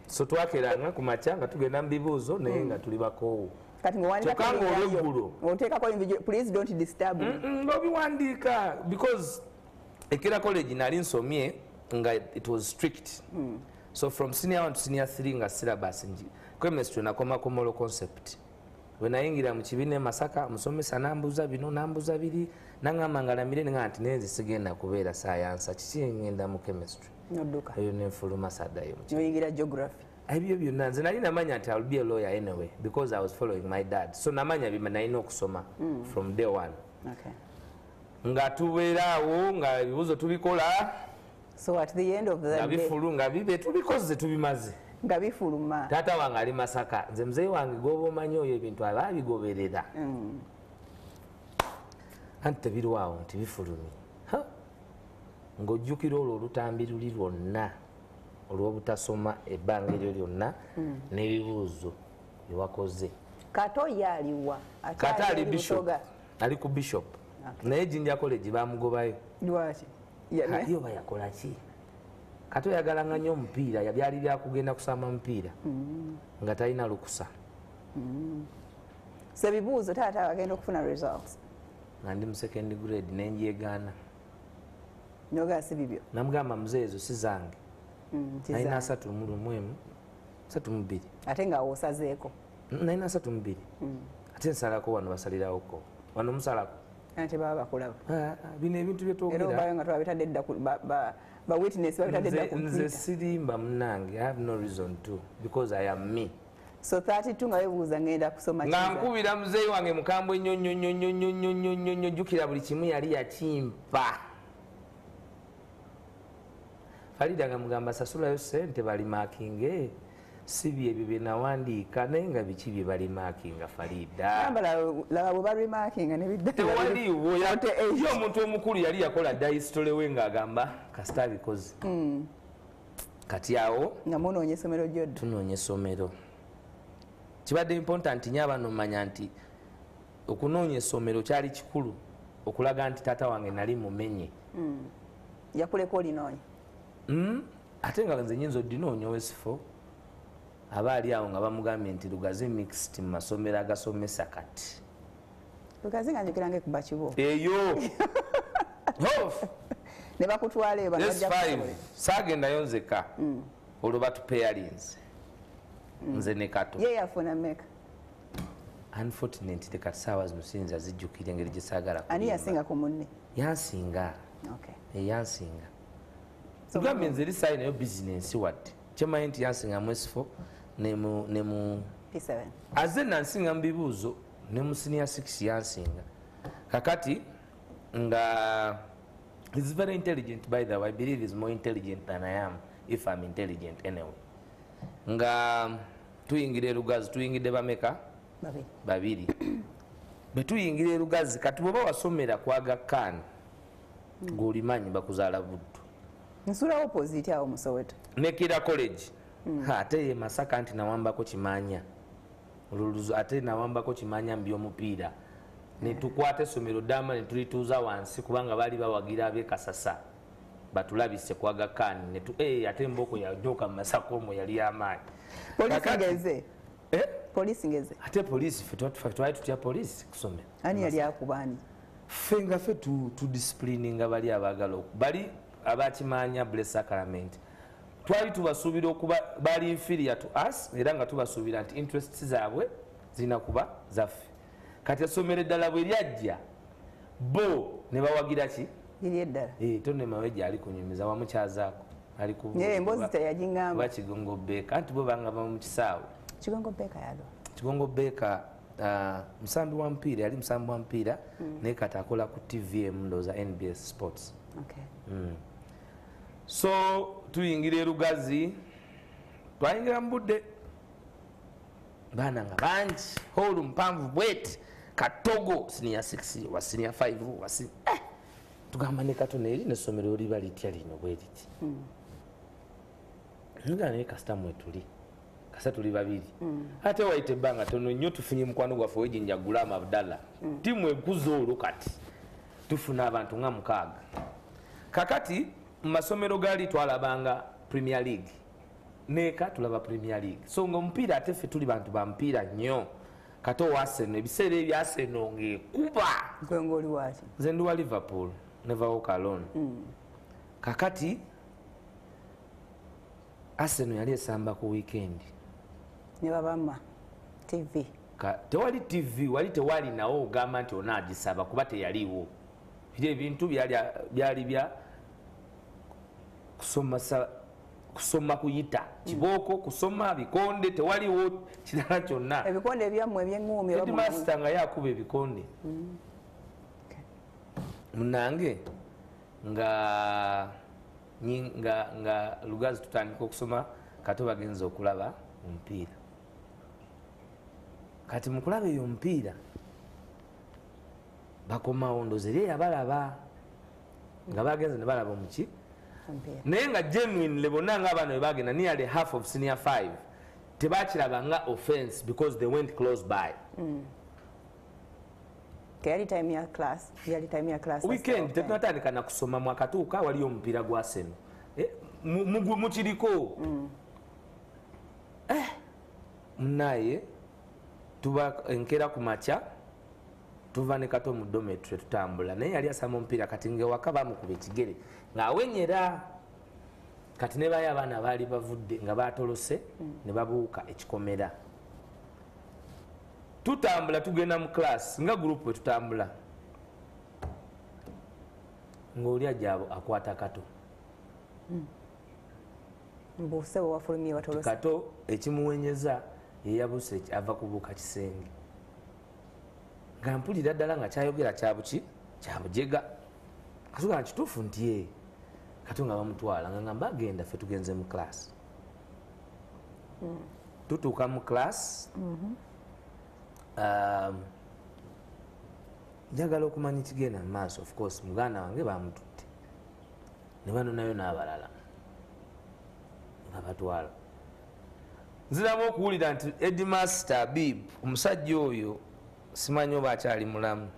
so twakeranga ku makya nga tugenda mu bibuuzo naye nga tuli bakoowo kati kyokanga olweggulo oteekako please don't disturb ng'obiwandiika because Ekira college nali nsomye nga it was strict so from senior 1 to senior 3 nga syllabus chemistry nakomako moral concept we nayingira mu kibiina Masaka musomesa nambuza bino nambuza biri nangamba ngalamire nga nti nenzi sigenda kubeera science kiki ngenda mu chemistry nodduka eyo nenfuluma saddayo noyingira geography ebyo byonna nze nali namanya nti I'll be a lawyer anyway because I was following my dad so namanya bima nalina okusoma from day one nga tubeeraawo nga ebibuuzo tubikola so at the end of the day bifulu nga bibe tubikoze tubimaze nga bifuluma taata wange ali Masaka nze muzeeyi wange goba omanyi oyo ebintu aba abigoberera anti tebirwawo nti bifulumi ng'ojjukira olwo olutambi luli lwonna olw'obutasoma ebbanga eryo lyonna n'ebibuuzo byewakoze kato yaliwa kati ali bishop ali ku bishop naye Jinja college bamugobayo lwaki yo bayakola ki kati oyagalanga nnyo omupiira byali byakugenda kusamba mupiira nga talina lukusa so ebibuuzo taata agenda okufuna results nga ndi mu second grade nenjegaana nogasi bibyo namugamba muzeezo si zange nalina 31 32 ate nga wosazeeko nalina 32 ate nsalako wano basalirawo wano musalako ate baba bakulaba bino ebintu byetwogera era obayo nga twabitadde dda ba witness babitadde dda ku nze sirimba munnange I have no reason to because I am me so 32 nga webuuza ngenda kusoma nga nkubira muzeeyi wange mukambwe nnyo jjukira buli kimu yali yakimpa Farida nga mugamba sasulayo sente bali makinge si byebyo bye nawandiika naye nga biki bye bali makinga Farida laba bwe bali makinga ne bidda tewaliwo yo omuntu omukulu yali yakola dda history we ng'agamba kasita abikoze kati awo nga munoonya essomero gyodda tunoonya essomero kibadde important nnyo abaana omanya nti okunoonya essomero kyali kikulu okulaga nti taata wange nali mumenye. yakuleka olinoonya? Ate nga nze nyinza odinoonya owesifo aba ali awo nga bamugambye nti Lugazi mixed mu masomero agasomesa kati. Lugazi nga njogera kuba kibo eyo ne bakutwala eba saagendayo nzeka olwo batupeyalinze nze ne Kato. ye yafuna meka? Unfortunately kati saawa zino siyinza zijjukira engeri gye saagala kulimba. Ani yasinga ku munne? Yansinga. Yansinga. Tugambye nze eri saayi nayo bizinensi wadde kyemanyi nti yansinga mu S4 ne mu P7 aze nansinga mu bibuuzo ne mu senior 6 yansinga kakati nga he's very intelligent by the way. I believe he's more intelligent than I am if I'm intelligent anyway. Nga tuyingire Lugazi tuyingide bameka babiri betuyingire Lugazi kati bwoba wasomera kwaga kan golimanyi bakuzaala buddu nsula opposite awo mu Soweto Nekira college ate ye Masaka nti nawambako kimanya luluzo ate nawambako kimanya mbyomupiira netukwata essomero ddama netulituuza wansi kubanga bali bawagira ab'ekasasa batulabise kwaga kan netu ate mboko yanyoka mu Masaka omwo yali amaanyi. Polisi ngeze ate polisi fe twali tutya polisi kusomera. Ani yali akubani? Ffe nga ffe tu disciplininga bali abaagala bali abakimanya bless sacrament. Twali tubasuubira okuba bali inferior to us era nga tubasuubira nti interests zaabwe zina kuba zaffe. Kati essomero eddala bwe lyajja bo ne bawagira ki? Liri eddala. Tonne Maweja ali kunyumiza wamukyazaako ali ku emboozi teyagingamba bakigongo beeka anti bo bangamba mu kisaawe. Kigongo Beka yalo. Kigongo Beka musambi wa mpira yali musambi wa mpira naye kati akola ku TVM ndoza NBS Sports. So tuyingire Lugazi twayingira mu budde baana nga bangi holu mpanvu bweti Katogo senior 6 wa senior 5 wasi tugamba ne Kato ne n'essomero liba litya lino bwetiti nga ne customer tuli kasa tuli babiri ate waite banga tono nnyo tufunye mukwano gwaffe wejinja Gulama Abdalla timu ekuzoolo kati tufuna abantu nga mukaaga kakati mu masomero gali twalabanga Premier League neka tulaba Premier League so ngomupiira ate ffe tuli bantu ba mpiira nnyo kato wa Arsenal ebiseera ebya Arsenal ngekuba gwengoli waki nze ndi wa Liverpool never walk alone kakati Arsenal yali esamba ku weekend ne babama TV tewali TV wali tewali nawo ogamba nti onaagisaba kuba teyaliwo ebintu byali bya kusoma kuyita kiboko kusoma bikonde tewaliwo kirala kyonna ebikonde ebyammwe ebyengumi headmaster nga yakuba ebikonde munange nga Lugazi tutandika okusoma Kato bagenza okulaba omupiira kati mukulaba eyo omupiira bakomawo ndoze eri yabalaba nga bagenze ne balaba omuki naye nga genuinely bonna nga abaana bwe bagenda nearly half of senior 5 tebakiraba nga offense because they went close by. Yali time ya class weekend tetunatandika na kusoma mwakatuuka waliyo omupiira gwa Arsenal mukiriko munaye tuba enkera ku makya tuva ne Kato mu dormitory tutambula naye yali asama omupiira kati ngewaka bamukuba ekigere ng'awenyera kati ne bayo abaana baali bavudde nga batolose ne babuuka ekikomera tutambula tugenda mu class nga group we tutambula ng'oli ajabo akwata Kato mbuse wafulumye watolose Kato ekimuwenyeza yeyabuse ava kubuuka kisenge nga mpulira ddala nga kyayogera kyabuki kyabujega kasuka kituufu nti Kato nga bamutwala nga ngamba agenda ffe tugenze mu class tutuuka mu class njagala okumanya kigenda mu maaso of course muganda wange bamututte ne banonayo n'abalala nga batwala nziramu okuwulira nti headmaster Bib omusajja oyo simanyi oba akyali mulamu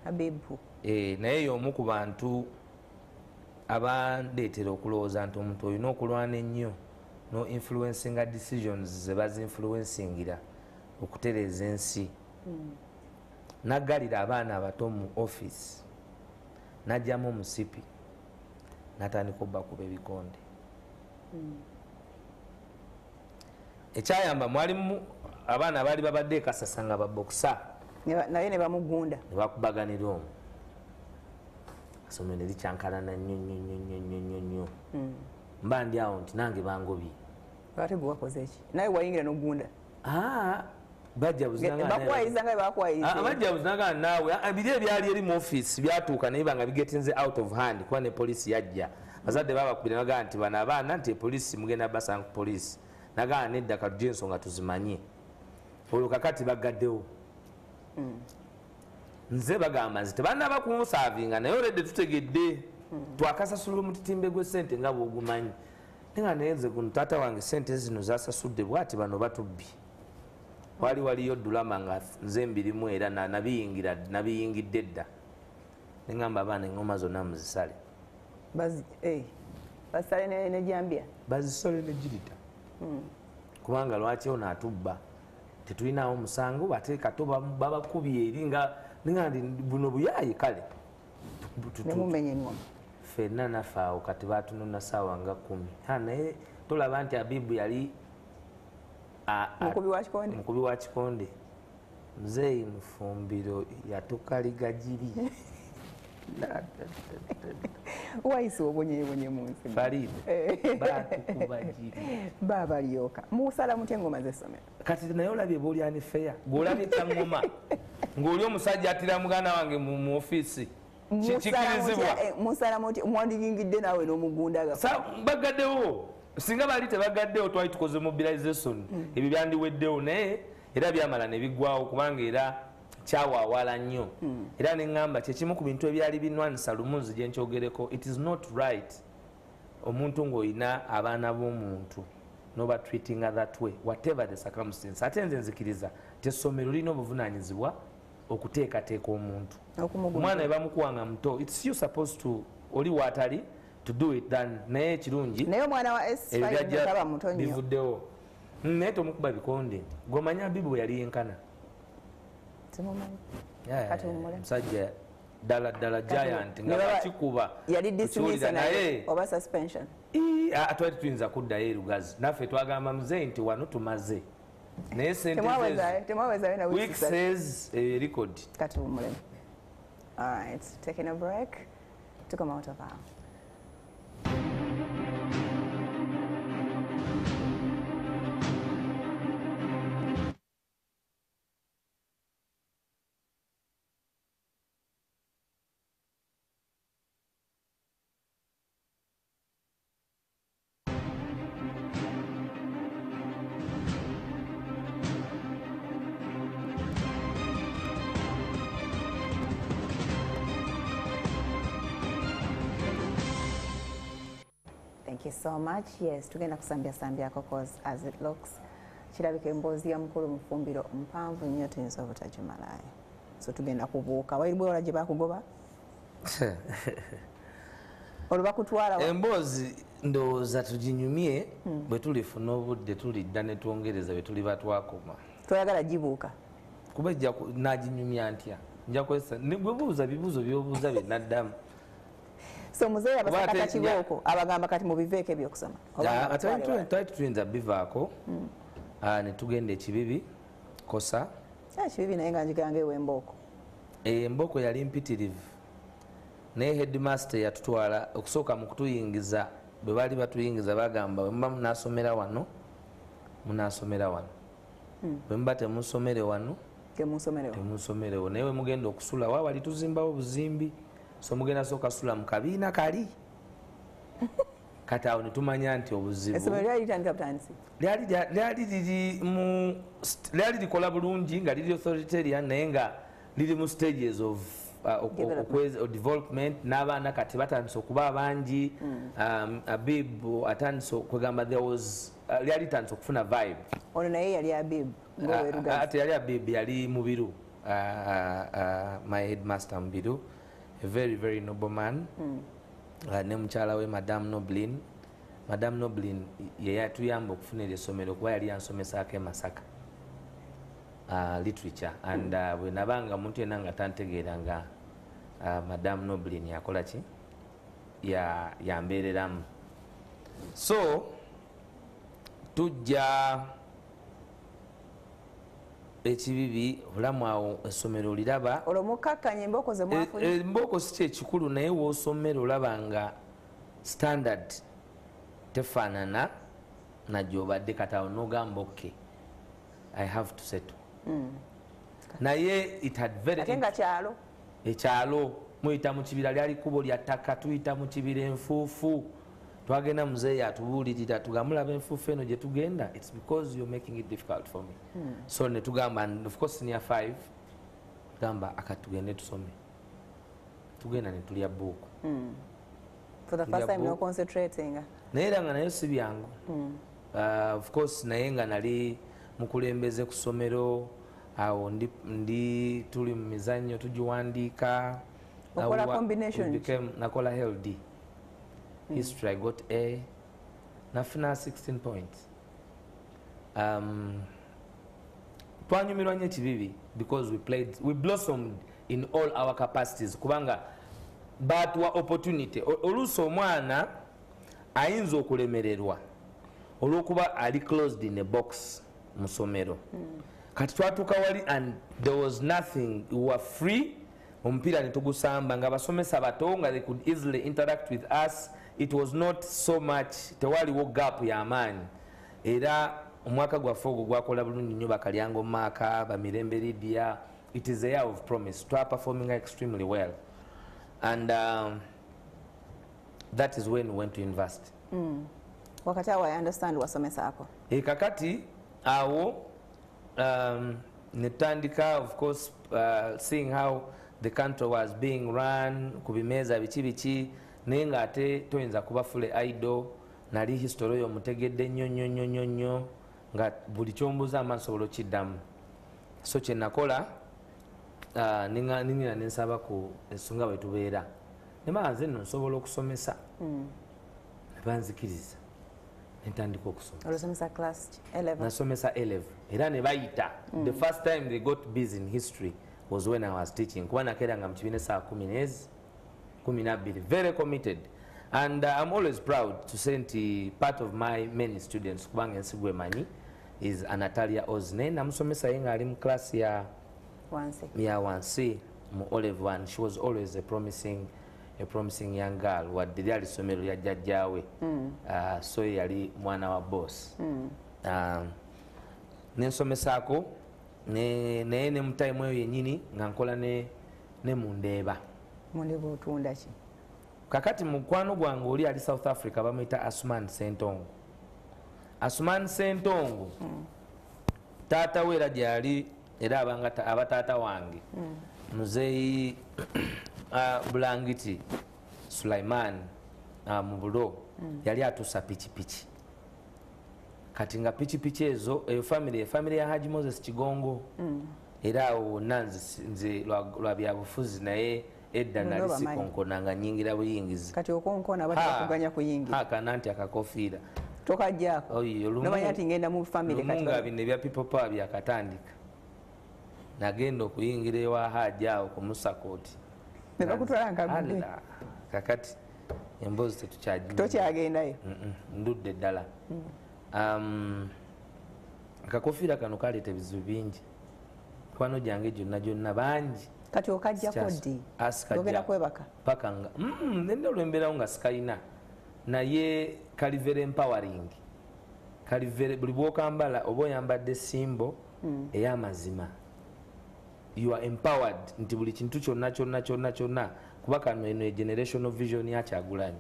Habibu naye y'omu ku bantu abandeetera okulowooza nti omuntu olina okulwana ennyo no influencinga decisions ze bazinfluencingira okutereeza ensi naggalira abaana abato mu office najjamu omusipi natandika obbakuba ebikonde ekyayamba mwalimu abaana abaali babadde ekasasa nga babokisa naye ne bamugunda ne bakubaganira omwo asomero ne likyankalana nnyo mba ndi awo nti nange bangobye ate gwe wakoze eki naye wayingira n'ogunda bajja buzinaga naawe biri ebyali eri mu office byatuuka naye banga bigetinze out of hand kuba ne poliisi yajja bazadde babakubira nagaa nti bano abaana nti poliisi mugenda basanga ku poliisi nagaa nedda katugye ensonga tuzimanye olwo kakati bagaddewo nze bagamba nti tebanaba kumusaavinga naye oledde tutegedde twakasasula omutitimbe gw'essente nga bwogumanyi nenga nayenze guno taata wange sente zino zasasudde bwati bano batubbi waliyo dulama nga nze mbirimu era nabiyingidde dda neŋamba abaana eŋoma zonna muzisale basale nejambya bazisole negirita kubanga lwaki ono atubba tetulinawo musango bateekato babakubye eri nga neŋandi buno buyaye kale nemumenya eŋoma fenna naffe awo kati batunona saawa nga 10 naye tolaba nti Abibu yali mukubi wa kikonde Muzeeyi Mufumbiro yatukaliga giri Waiswa obonyebonye mu nsi Faride batukuba giri babalyoka musala mutya engoma z'essomero kati naye olabye bw'olyani feya ng'olabye kyangoma ng'oli omusajja atira muganda wange mu ofiisi kikirizibwa musala mutya mwandiyingidde naawe n'omugunda bagaddewo singa bali tebagaddewo twali tukoze mobilization ebyo byandiweddewo naye era byamala ne biggwawo kubanga era kyawaawala nnyo era neŋŋamba kyekimu ku bintu ebyali binwanisa lumunzi gye nkyogereko it is not right omuntu ng'olina abaana b'omuntu noba treatinga that way whatever the circumstance ate nze nzikiriza tesomero lirina obuvunaanyizibwa okuteekateeka omuntu omwana we bamukuwanga muto it's you supposed to oli waatali to do it than naye kirungi naye omwana wa S5 kaba muto nnyo bivuddewo naye tomukuba bikonde gw'omanya Abibu yali yenkana musajja ddala giant nga bakikuba yali dismissed naye oba suspension twali tuyinza kuddayo erugazi naffe twagamba Muzeeyi nti wano tumaze naye week says record kati umulemu. All right, taking a break to come out of our Thank you so much. Yes, tugenda kusambya cause as it looks kirabika emboozi ya mukulu Mufumbiro mpanvu nnyo tuyinza obutajimalayo. So tugenda kubuuka. Wairibwe wala gye bakugoba? Olwa kutwala emboozi ndowooza tuginyumye bwe tulifuna obudde tulidda ne twongereza bwe tuli batwakoma. Toyagala gibuuka. Kuba ejja naginyumya ntya. Nja kwesa ne gwe buuza bibuuzo by'obuuza bye naddamu. So Muzeeyi abasaka kibooko abagamba kati mu biveeko ebyokusoma. Twali tuyinza bivaako ne tugenda ekibibi kosa. Ekibibi naye nga njiganga ew'embooko. Embooko yali mpitirivu naye headmaster yatutwala okusooka mu kutuyingiza bwe baali batuyingiza bagamba bwe muba munaasomera wano munaasomera wano bwe muba temusomere wano temusomerewo naye we mugenda okusula wa wali tuzimbawo buzimbi so mugenda sooka sula mu kabiina kali kati awo ne tumanya nti obuzibu lyali likola bulungi nga liri authoritarian naye nga liri mu stages of development n'abaana kati batandise okuba abangi Abibu atandise okwegamba there was lyali tanze okufuna vibe. Ono naye yali Abib ate yali Abib yali Mubiru, my headmaster Mubiru, a very very noble man. Ne mukyala we Madame Noblin. Madame Noblin ye yatuyamba okufuna essomero kuba yali yansomesaako e Masaka literature, and bwe nabanga muntu yenna nga tantegeeranga Madame Noblin yakola ki yambeereramu. So tujja ekibibi obulamu awo essomero oliraba olwo mukakkanya emboko ze mwafunye. Emboko si kyekikulu naye woosomera olaba nga standard tefaanana na gy'obadde kati awo n'ogamba okay, I have to settle. Naye it had very ate nga kyalo ekyalo muyita mu kibira lyali kkubo lya ttaka, tuyita mu kibira enfuufu. Twagenda muzeeyi atubuulirira tugamulaba enfuufu eno gye tugenda, it's because you're making it difficult for me. So ne tugamba, and of course senior 5 tugamba akatugende tusome, tugenda ne tulya buuku. For the first time no concentrating. Naye era nga nayo si byangu. Of course naye nga nali mukulembeze ku ssomero awo ndi tuli mu mizannyo tugiwandiika. Okola combination. Nakola LD. History I got A. Nafuna 16 points. Twanyumirwa nnyo ekibibi because we blossomed in all our capacities kubanga batuwa opportunity. Oluusi omwana ayinza okulemererwa olw'okuba ali closed in a box mu ssomero. Kati twatuuka wali and there was nothing, we were free. Omupiira ne tugusamba nga basomesa bato nga they could easily interact with us. It was not so much, tewaliwo gap y'amaanyi. Era omwaka gwaffe ogwo gwakola bulungi nnyo bakalyango maaka bamirembe Lydia. It is a year of promise. Twa performing extremely well. And that is when we went to university. Wakati awo I understand wasomesaako. Kakati awo netandika of course seeing how the country was being run kubimeza biki naye nga ate toyinza kuba fule idol. Nali history yo mutegedde nnyo nga buli kyombuza amansobola okiddamu. So kye nakola ningina nensaba ku ensonga bwe tubeera ne banze nno nsobola okusomesa ne banzikiriza ntandika okusoma. Olusomesa class 11. Nasomesa 11 era ne bayita. The first time they got busy in history was when I was teaching. Kuba nakeranga mu kibiina saa 12 very committed, and I'm always proud to say nti part of my many students kubanga ensi gwe manyi is Anatalia Ozne. Namusomesa ye nga ali mu class ya wansi mu Olive One. She was always a promising young girl. Wadde lyali ssomero lya jjajjaawe. So yali mwana wa boss. Nensomesaako naye ne mu time eyo yennyini nga nkola ne mundeeba. Mundeeba otunda ki? Kakati mukwano gwange oli ali South Africa bamuyita Asuman Sentongo. Asuman Sentongo taata we era gyali era abataata wange muzeeyi Bulangiti Sulaiman mu bulo yali atuusa pikipiki. Kati nga pikipiki ezo eyo family ya Haji Moses Kigongo. Era awo wonna nze lwa byabufuzi naye edda nali sikonkona nga nyingira buyingizi. Kati okonkona batakuganya kuyingira. Hakana nti akakofiira tokajjako nomanya ati ngenda mu family kati nga bino ebya people power byakatandika. Nagenda okuyingira ewa Haji awo ku Musakooti ne bakutwala nkagudde. Kakati emboozi tetukyagenda. Tokyagendayo? Ndudde ddala. Akakofiira kano kaleeta ebizibu bingi. Kwano gyange gyonna bangi. Kati okajjako ddi? Ogenda kwebaka? Paka nga nenda olwembeerawo nga sikayina. Naye kali very empowering. Kali very buli bw'okambala oba oyambadde simbo ey'amazima. You are empowered nti buli kintu kyonna kuba kano eno generational vision ya Kyagulanyi.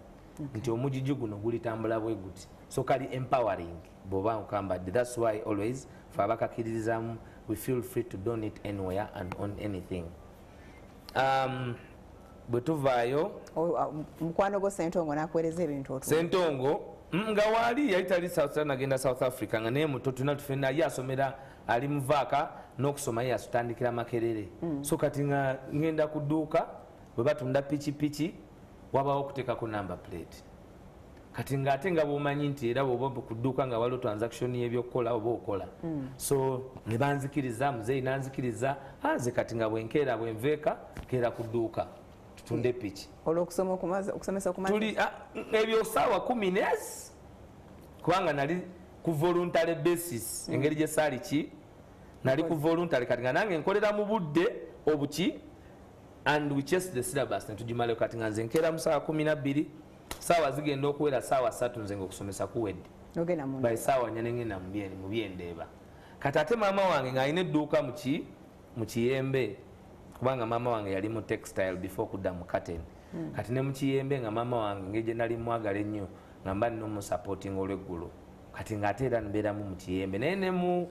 Nti omujiji guno gulitambula bwe guti. So kali empowering bw'oba okambadde. That's why always fe abakakiririzamu we feel free to donate anywhere and on anything. Bwe tuvaayo mukwano go Sentongo nakuweereza ebintu otu. Sentongo nga wali yali South nagenda South Africa nga naye muto tuna tufena yasomera ali muvaka n'okusoma yasutandikira Makerere. So kati nga ngenda kuduuka bwe batunda pichi wabawo okuteekako number plate. Kati nga ate nga bwomanyi nti era bw'oba kuduuka nga waliwo transaction y'ebyokukola oba okola. So ne banzikiriza muzeeyi nanzikiriza ze kati nga bwenkeera bwenveeka keera kuduuka tutunde pichi. Olw'okusoma okusomesa okumaze tuli ebyo ssaawa 10 nes kubanga nali ku voluntary basis engeri gye saali ki nali ku voluntary kati nga nange nkolera mu budde obuki and we chase the syllabus netugimaleyo kati nga nze nkeera mu ssaawa 12 saawa zigenda okuwera ssaawa 3 nze nga okusomesa kuwedde by ssaawa 4 ngenda mu byendeeba kati ate maama wange ng'alina edduuka mu Kiyembe kubanga maama wange yali mu textile before kudda mu curtain. Kati ne mu Kiyembe nga maama wange ngeri gye nali mwagala ennyo nga mba nina omusupporting olw'eggulu kati ng'ate era mbeeramu mu Kiyembe naye ne mu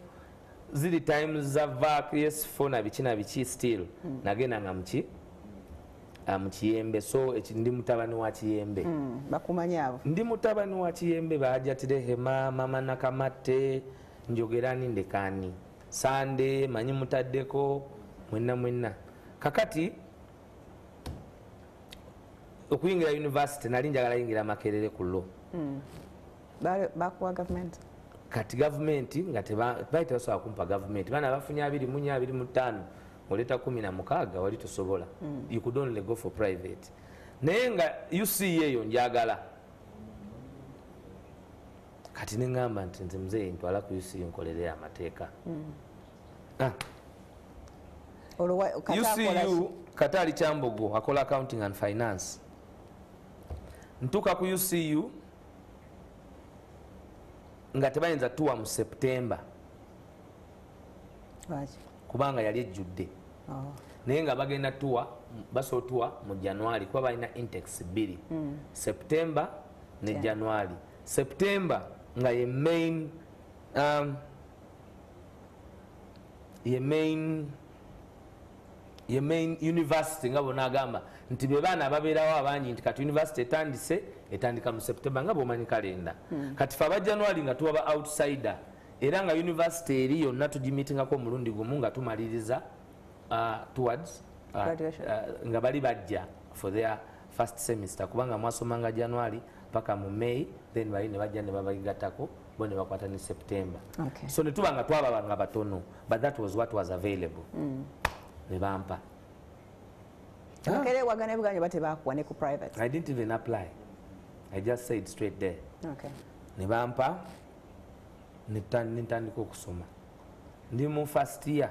ziri times za various fona biki na biki still nagenda nga mu Kiyembe. So ndi mutabani wa Kiyembe. Bakumanyi abo? Ndi mutabani wa Kiyembe Bahajatire Hema, Mama Nakamate, njogerani ndekani Sande manyi mutaddeko mwenna kakati okuyingira university nali njagala yingira Makerere ku law. Bakuwa government kati government nga tebaita basobola kumpa government bana bafunya 24 oleta 16 wali tosobola. You could only go for private. Naye nga UCA eyo njagala kati nengamba nti nze mzee ntwala ku UCA nkolere amateeka. UCU Katali Kyambogo akola accounting and finance. Ntuka ku UCU nga tebayinza tuwa mu September kubanga yali ejjudde. Naye nga bagenda tuwa basobola tuwa mu January kuba balina intakes 2 September ne January. September nga ye main university nga bona agamba nti be baana babeerawo abangi nti kati university etandika mu September nga bomanyi kalenda. Kati fa ba January nga tuwa ba outsider era nga university eri yonna tugimitingako omulundi gumu nga tumaliriza towards nga bali bajja for their first semester kubanga mwasomanga January paka mu May then bali ne bajja ne babagatako bo ne bakwata ne September. So ne tuba nga twaba nga batono but that was what was available. Ne bampa Makerere wagane buganye bate bakuwa ne ku private. I didn't even apply. I just said straight there. Ne bampa nitandika okusoma ndi mu first year.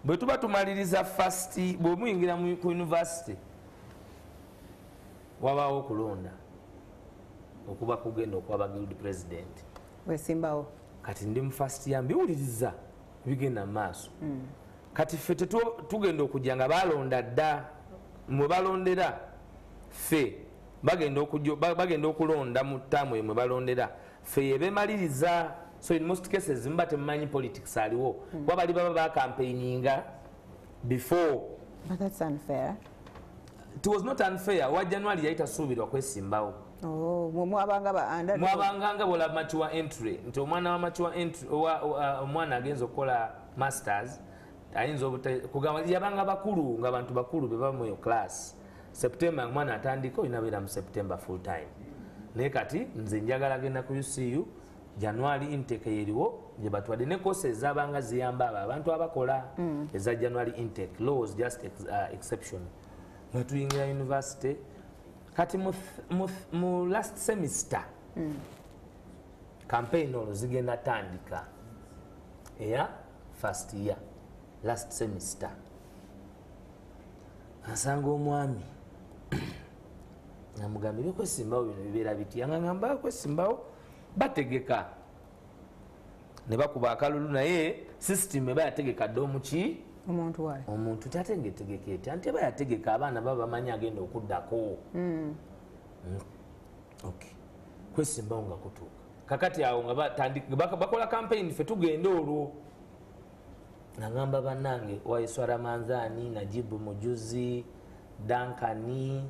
Bwe tuba tumaliriza first bwe muyingira ku university wabawo okulonda okuba kugenda okuba guild president. Wesimbawo kati ndi mu first year mbiwuliriza bigenda maaso. Kati ffe tugenda okujja nga balonda dda mwe balondera ffe bagenda okulonda mu ttaamu emwe balondera ffe yebemaliriza. So in most cases mba temumanyi politics aliwo kuba bali baba bakampaininga before. But that's unfair. It was not unfair. Wa January yaita suubirwa kwesimbawo. Mwabanga bola mature entry nti omwana wa mature entry omwana agenza okukola masters ayinza kugamba yabanga bakulu nga bantu bakulu beba mu class. September mwana atandika inabeera mu September full time. Naye kati nze njagala genda ku UCU January intake yeriwo gye batwadde ne courses zabanga ziyamba abantu abakola eza January intake. Law was just exception. Natuyingira university kati mu last semester campaign olwo zigenda tandika eya first year last semester. Asanga omwami namugambye bikwesimbawo bino bibeera biti yangamba kwesimbawo bategeka ne bakuba akalulu naye system eba yategeka dde omuki omuntu tatengetegeka eti anti eba yategeka abaana baba bamanyi agenda okuddako. Kwesimbawo nga kutuuka kakati awo nga bakola campaign ffe tugenda olwo nagamba bannange Waiswa Manzani Najibu Mujuzi Dankani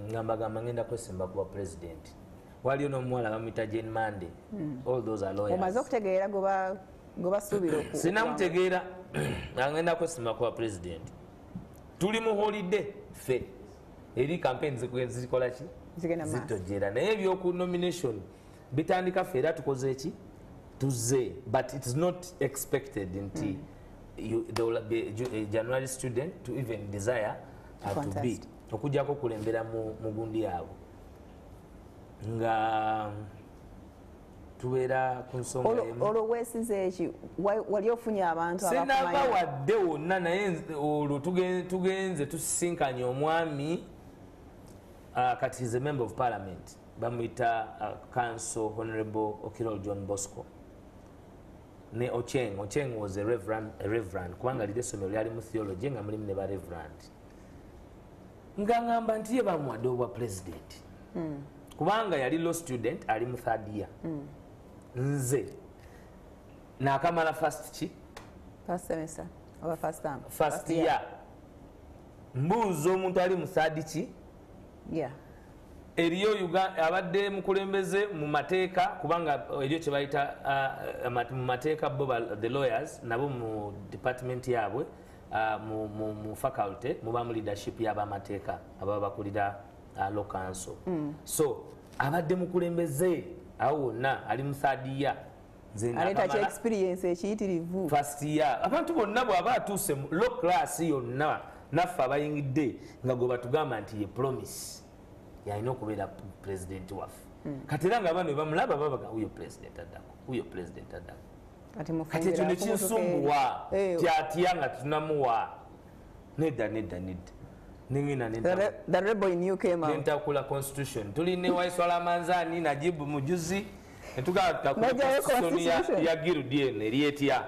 ngambagamba ngenda kwesimba kuba president. Waliyo n'omuwala bamuyita Jane Mande. All those are lawyers. Omaze okutegeera goba suubira sinamutegeera ngenda kwesimba kuba president. Tuli mu holiday ffe eri campaign zikola ki zitojera naye ebyoku nomination bitandika ffe era tukoze ki tuze, but it is not expected nti there will be a January student to even desire to be okujjako kulembera mu gundi yaabwe nga tubeera ku nsonga olwo weesize eki wali ofunye abantu sinaba wadde wonna naye olwo tugenze tusisinkanye omwami kati is a member of parliament bamuyita council Honorable Okirol John Bosco ne Ocheng was a reverend kubanga lide essomero lyali mu theology nga mulimu ne ba reverend nga ngamba nti ye bamuwadde obwa president kubanga yali law student ali mu third year nze nakamala first semester oba first year mbuuza omuntu ali mu third eriyo abadde mukulembeze mu mateeka kubanga eriyo kye bayita mu mateeka bo the lawyers nabo mu department yaabwe mu faculty muba mu leadership y'abamateeka ababa bakulira law council so abadde mukulembeze awo wonna ali mu third year aleta experience ekiyitirivu first year abantu bonna bw'aba atuuse mu law class yonna naffe abayingidde nga gwe batugamba nti ye promise yalina okubeera president waffe kati era nga abantu bamulaba babaga huyo president addako kati ekyo nekinsumbuwa tyatya nga tunamuwa nedda nentakula constitution tulina Waiswa Manzani Najibu Mujuzi netugamba ya Girudien eryetya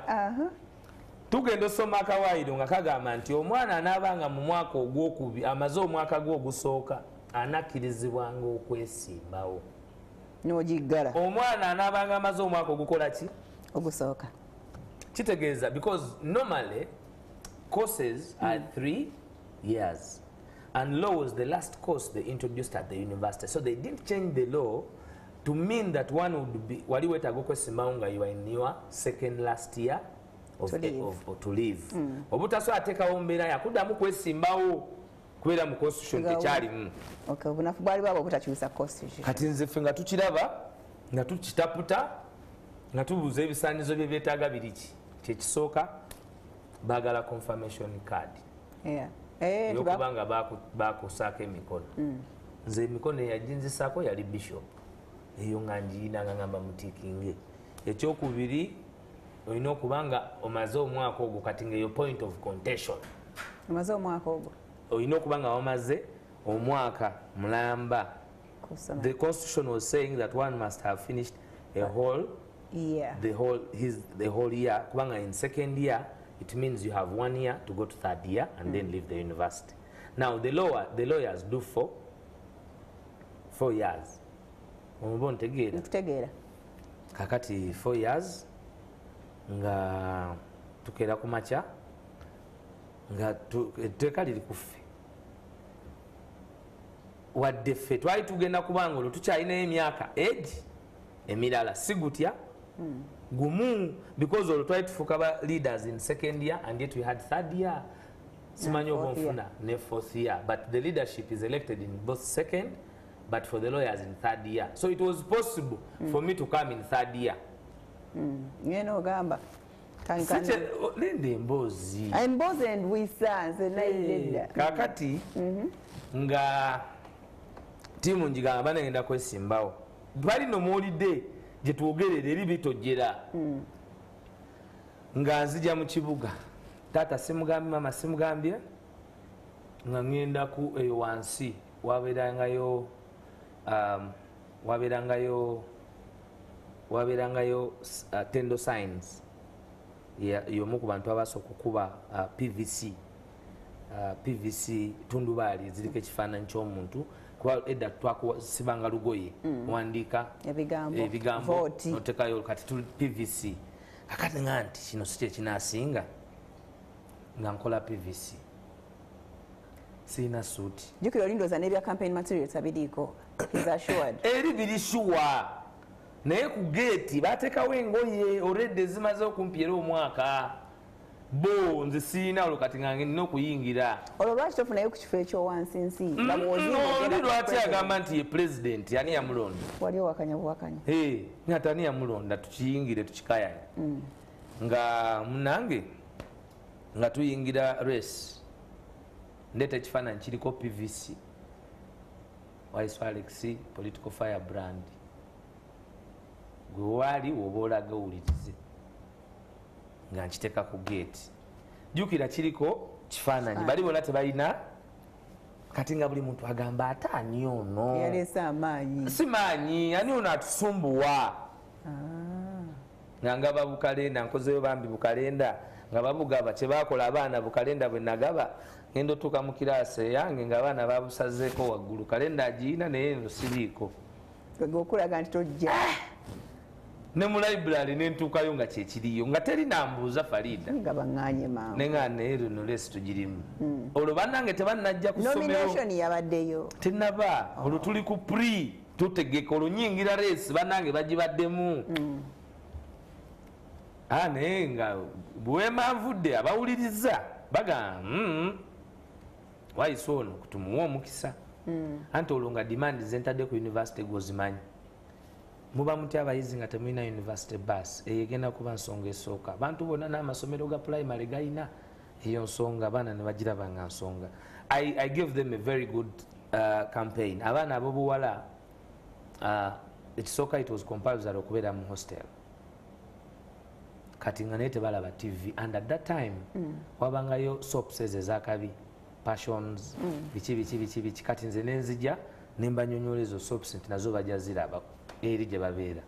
tugenda osoma akawaayiro nga kagamba nti omwana anaabanga mu mwaka ogwokubiri amaze omwaka gwe ogusooka anakkirizibwanga okwesimbawo n'ogiggala omwana anaabanga amaze omwaka ogukola ki ogusooka kitegeeza because normally courses are 3 years and law was the last course they introduced at the university so they didn't change the law to mean that one would be wali wetaaga okwesimbawo nga you are in your second last year to live obutasobola ateekawo mbeera yakuddamu kwesimbawo kubeera mu constitution tekyalimu obunafu bwali bwaba obutakyusa constitution kati nze ffe nga tukiraba nga tukitaputa nga tubuuza ebisaanizo bye byetaaga biriki kyekisooka baagala confirmation card yokuba nga bakusaako emikono nze emikono eyaginzisaako yali bishop eyo nga ngiina nga ngamba mutiikinge ekyokubiri olina okuba nga omaze omwaka ogwo kati nga eyo point of contention omaze omwaka ogwo olina okuba nga wamaze omwaka mulamba the constitution was saying that one must have finished a whole year the whole year kubanga in second year it means you have 1 year to go to third year and then leave the university now the lawyers do 4 years omuba ntegeera kakati 4 years nga tukeera ku makya nga etteeka liri ku ffe wadde ffe twali tugenda kubanga olwo tukyalinayo emyaka emirala si gutya gumu because olwo twali tufuuka ba leaders in second year and yet we had third year simanyi oba nfuna ne fourth year but the leadership is elected in both second but for the lawyers in third year so it was possible for me to come in third year ngeno ogamba nende emboozi endwisanze naidedda kakati nga tiimu njigamba banagenda kwesimbawo balino muwulidde gye twogerera eri bitojera nga nzija mu kibuga taata simugambye mama simugambye nga ngenda ku eyo wansi wabeerangayo tendo signs y'omu ku bantu abasooka okukuba PVC tundubaali ziriko ekifaananyi ky'omuntu kuba edda twasibanga lugoye wandiika ebigambo notekayo kati tuli PVC kakati nga nti kino si kyekinaasinga nga nkola PVC sina suit jukira olindoza nebya campaign material tabidiko is assured eri biri sure naye ku gate batekawo engoye already zimaze okumpiera omwaka bo nze sina olukati ngange nina okuyingira olwo lwaki tofunayo ku kifo ekyo wansi nsi oli lwaki agamba nti ye president yani yamulonda wali owakanya buwakanya ngati ani yamulonda tukiyingire tukikayane nga munange nga tuyingira race ndeta ekifaananyi kiriko PVC Waiswa Alex political firebrand gwe wali woba olaga owulirize nga nkiteeka ku gate jukira kiriko kifaananyi bali bonna tebalina kati nga buli muntu agamba ate ani ono yaleesa amaanyi si maanyi ani ono atusumbuwa nga ngaba bukalenda nkozeyo bambi bukalenda nga babugaba kyebakola abaana bukalenda bwe nagaba ngenda otuuka mu kiraasi yange nga abaana babusazeeko waggulu kalenda agiina naye eno siriiko okulaga nti tojja ne mu library nentuukayo nga kyekiriyo nga teri nambuuza Farida nga baŋŋaanye maama nenga naye luno leesi tugirimu olwo bannange tebannajja ku ssomero nomination yabaddeyo tenaba olwo tuli ku pre tutegeka olwo nyingira leesi bannange bagibaddemu naye nga bwemanvudde abawuliriza bagamba Waiswa ono kutumuwa omukisa anti olwo nga demand zentadde ku university gwozimanyi muba mutya abayizi nga temulina university bus eyo egenda kuba nsonga esooka abantu bonna n'amasomero ga primary galina eyo nsonga abaana ne bagiraba nga nsonga I give them a very good campaign abaana abobuwala ekisooka it was compulsory okubeera mu hostel kati nga naye tebalaba TV and at that time wabangayo soaps ezo ezakabi passions biki kati nze nenzija nembanyonyola ezo soaps nti nazo bajja ziraba eri gye babeera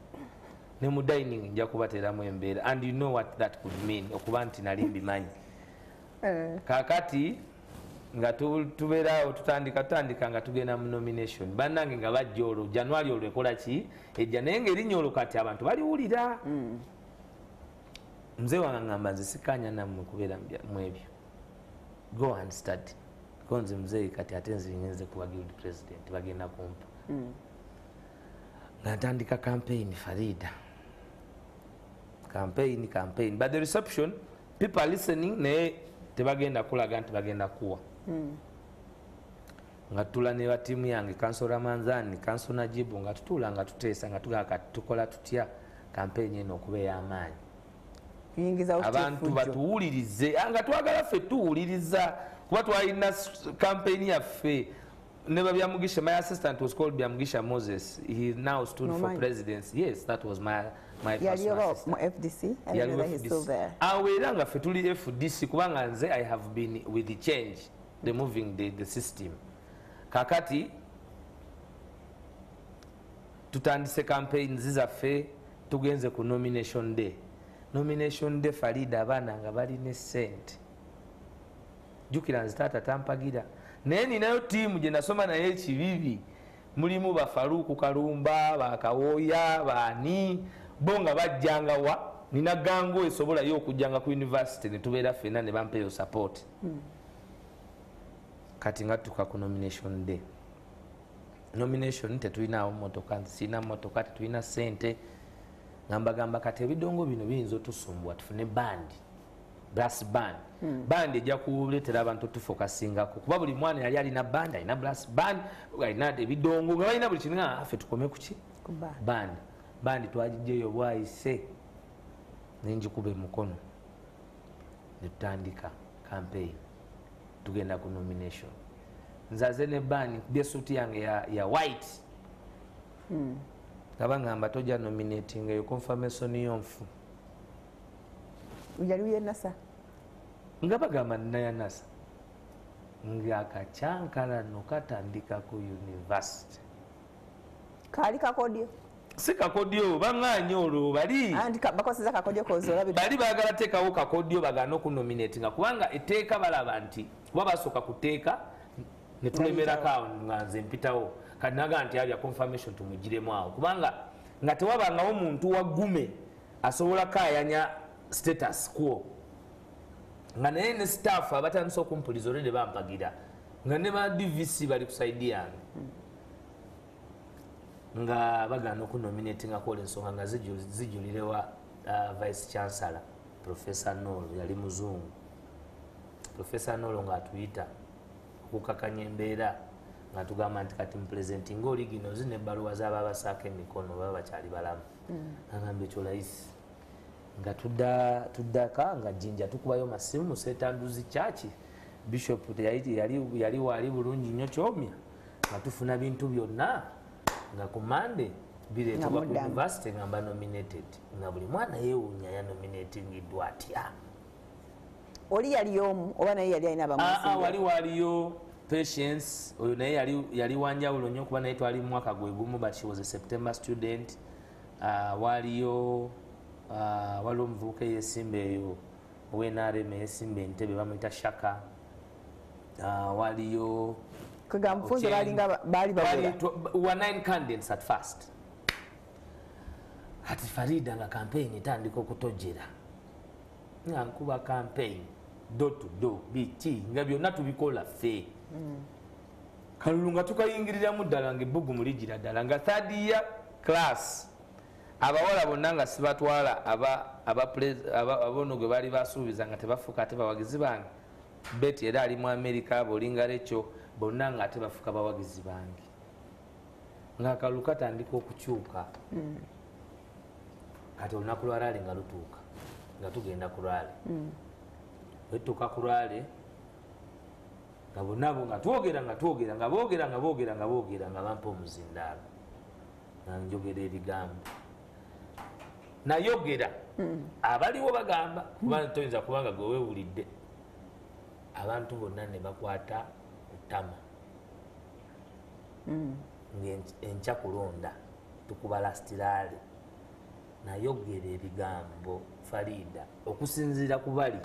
ne mu dining nja kubateeramu embeera and you know what that could mean okuba nti nali mbimanyi kakati nga tubeeraawo tutandika nga tugenda mu nomination bannange nga bajja olwo January olwo ekola ki ejja naye ngaerinnya olwo kati abantu baliwulira mzee wange ngamba nze sikanya nammwe kubeera mu ebyo go and study konze mzee kati ate nze ngenze kuba guild president bagenda kumpa natandika campaign Farida campaign but the reception people are listening naye tebagenda kulaga nti bagenda kuwa nga tula ne ba timu yange kansora Manzani kansona Najibu nga tutula nga tuteesa nga tugaka tukola tutya campaign eno okubeera amaanyi abantu batuwulirize nga twagala ffe tuwuliriza kuba twalina campaign yaffe ne Babyamugisha. My assistant was called Babyamugisha Moses. He now stood for presidency. Yes, that was my personal assistant. FDC? I don't know that he's still there. Awelanga ffe tuli FDC kubanga nze I have been with the change, the moving the system. Kakati tutandise campaigns zaffe tugenze ku nomination day. Nomination day Farida abaana nga bali ne sente. Jukira nze taata tampagira. Naye ninayo tiimu gye nasoma naye ekibibi mulimu Bafaruku Kalumba, Bakawooya, baani bo nga bajjanga wa nina gango esobola yo okujjanga ku university ne tubeera ffenna ne bampeeyo support. Kati nga tuka ku nomination day. Nomination tetulinawo mmotoka, sina mmotoka, tetulina ssente. Ngamba kati ebidongo bino biyinza otusumbwa tufune bandi. Brass band. Band ejja kuleetera abantu tufokasingako kuba buli mwana yali alina band alina brass band alina ebidongo nga balina buli kintu affe tukome kuki band twagijjeyo bwayise nenjikuba emukono netutandika campaign tugenda ku nomination nzaze ne band byesuuti yange ya white nga bangamba tojja nominating eyo confirmation yonfu ujali uyenasa nga bagamba nnayanasa ng'akacyankalano katandika ku university kaali kakodyo si kakodyo baŋŋaanye olwo bali bakoseza kakodyo kozola bali baagala teekawo kakodyo bagaana okunominatinga kubanga etteeka balaba nti kuba basooka kuteeka ne tulemerako awo nga nze mpitawo kati naga nti abya confirmation tumugiremu awo kubanga nga tewabangawo muntu waggume asobola kaayanya status quo nga naye ne staff abatandise okumpuliza olwede bampagira nga ne ba DVC bali kusaidia yange nga bagana okunominatinga kola ensonga nga zijulirewa Vice Chancellor Professor Nolo yali muzungu. Professor Nolo nga atuyita okukakanya embeera nga tugamba nti kati mpresenting ng'oligino zine ebbaluwa z'ababasaako emikono baba bakyali balamu. Agamba ekyo layisi nga tuddaka nga Jinja tukubayo masimu mu St. Andrews Church. Bishop yali wali bulungi nnyo kyomya nga tufuna bintu byonna nga ku Monday bireetebwa ku university nga mba nominated nga buli mwana yeewuunya yanominatingiddwa atya. Oli yali omu oba naye yali alina abamusinga? Wali waliyo Patience oyo naye yali wanjawulo nnyo kuba naye twali mu mwaka gwe gumu but she was a September student. Waliyo omuvubuka eyesimba eyo ow'NRM eyesimba Entebbe bamuyita Shaka. Waliyo kugamba mfunzo balinga bali bakola wa 9 candidates at first. Kati Farida nga campaign etandika okutojera nga nkuba campaign door to door biti nga byonna tubikola ffe. Kalulu nga tukayingiriramu ddala ng'ebbugu muligira ddala nga third year class abawala bonna nga sibatwala abono gwe baali basuubiza nga tebafuuka ate bawagizi bange. Beti era ali mu America bolinga lekyo bonna nga ate bafuuka bawagizi bange nga akalulu katandika okukyuka. Kati olunaku lwa Raale nga lutuuka nga tugenda ku Raale. Wetuuka ku Raale nga bonnabo nga twogera nga boogera nga bampa omuzindaalo nga njogera ebigambo nayogera abaliwo bagamba kuba toyinza kubanga gwe weewulidde abantu bonna ne bakwata ku ttama ng'enkya kulonda tukuba lasitiraale nayogera ebigambo Farida okusinziira ku bali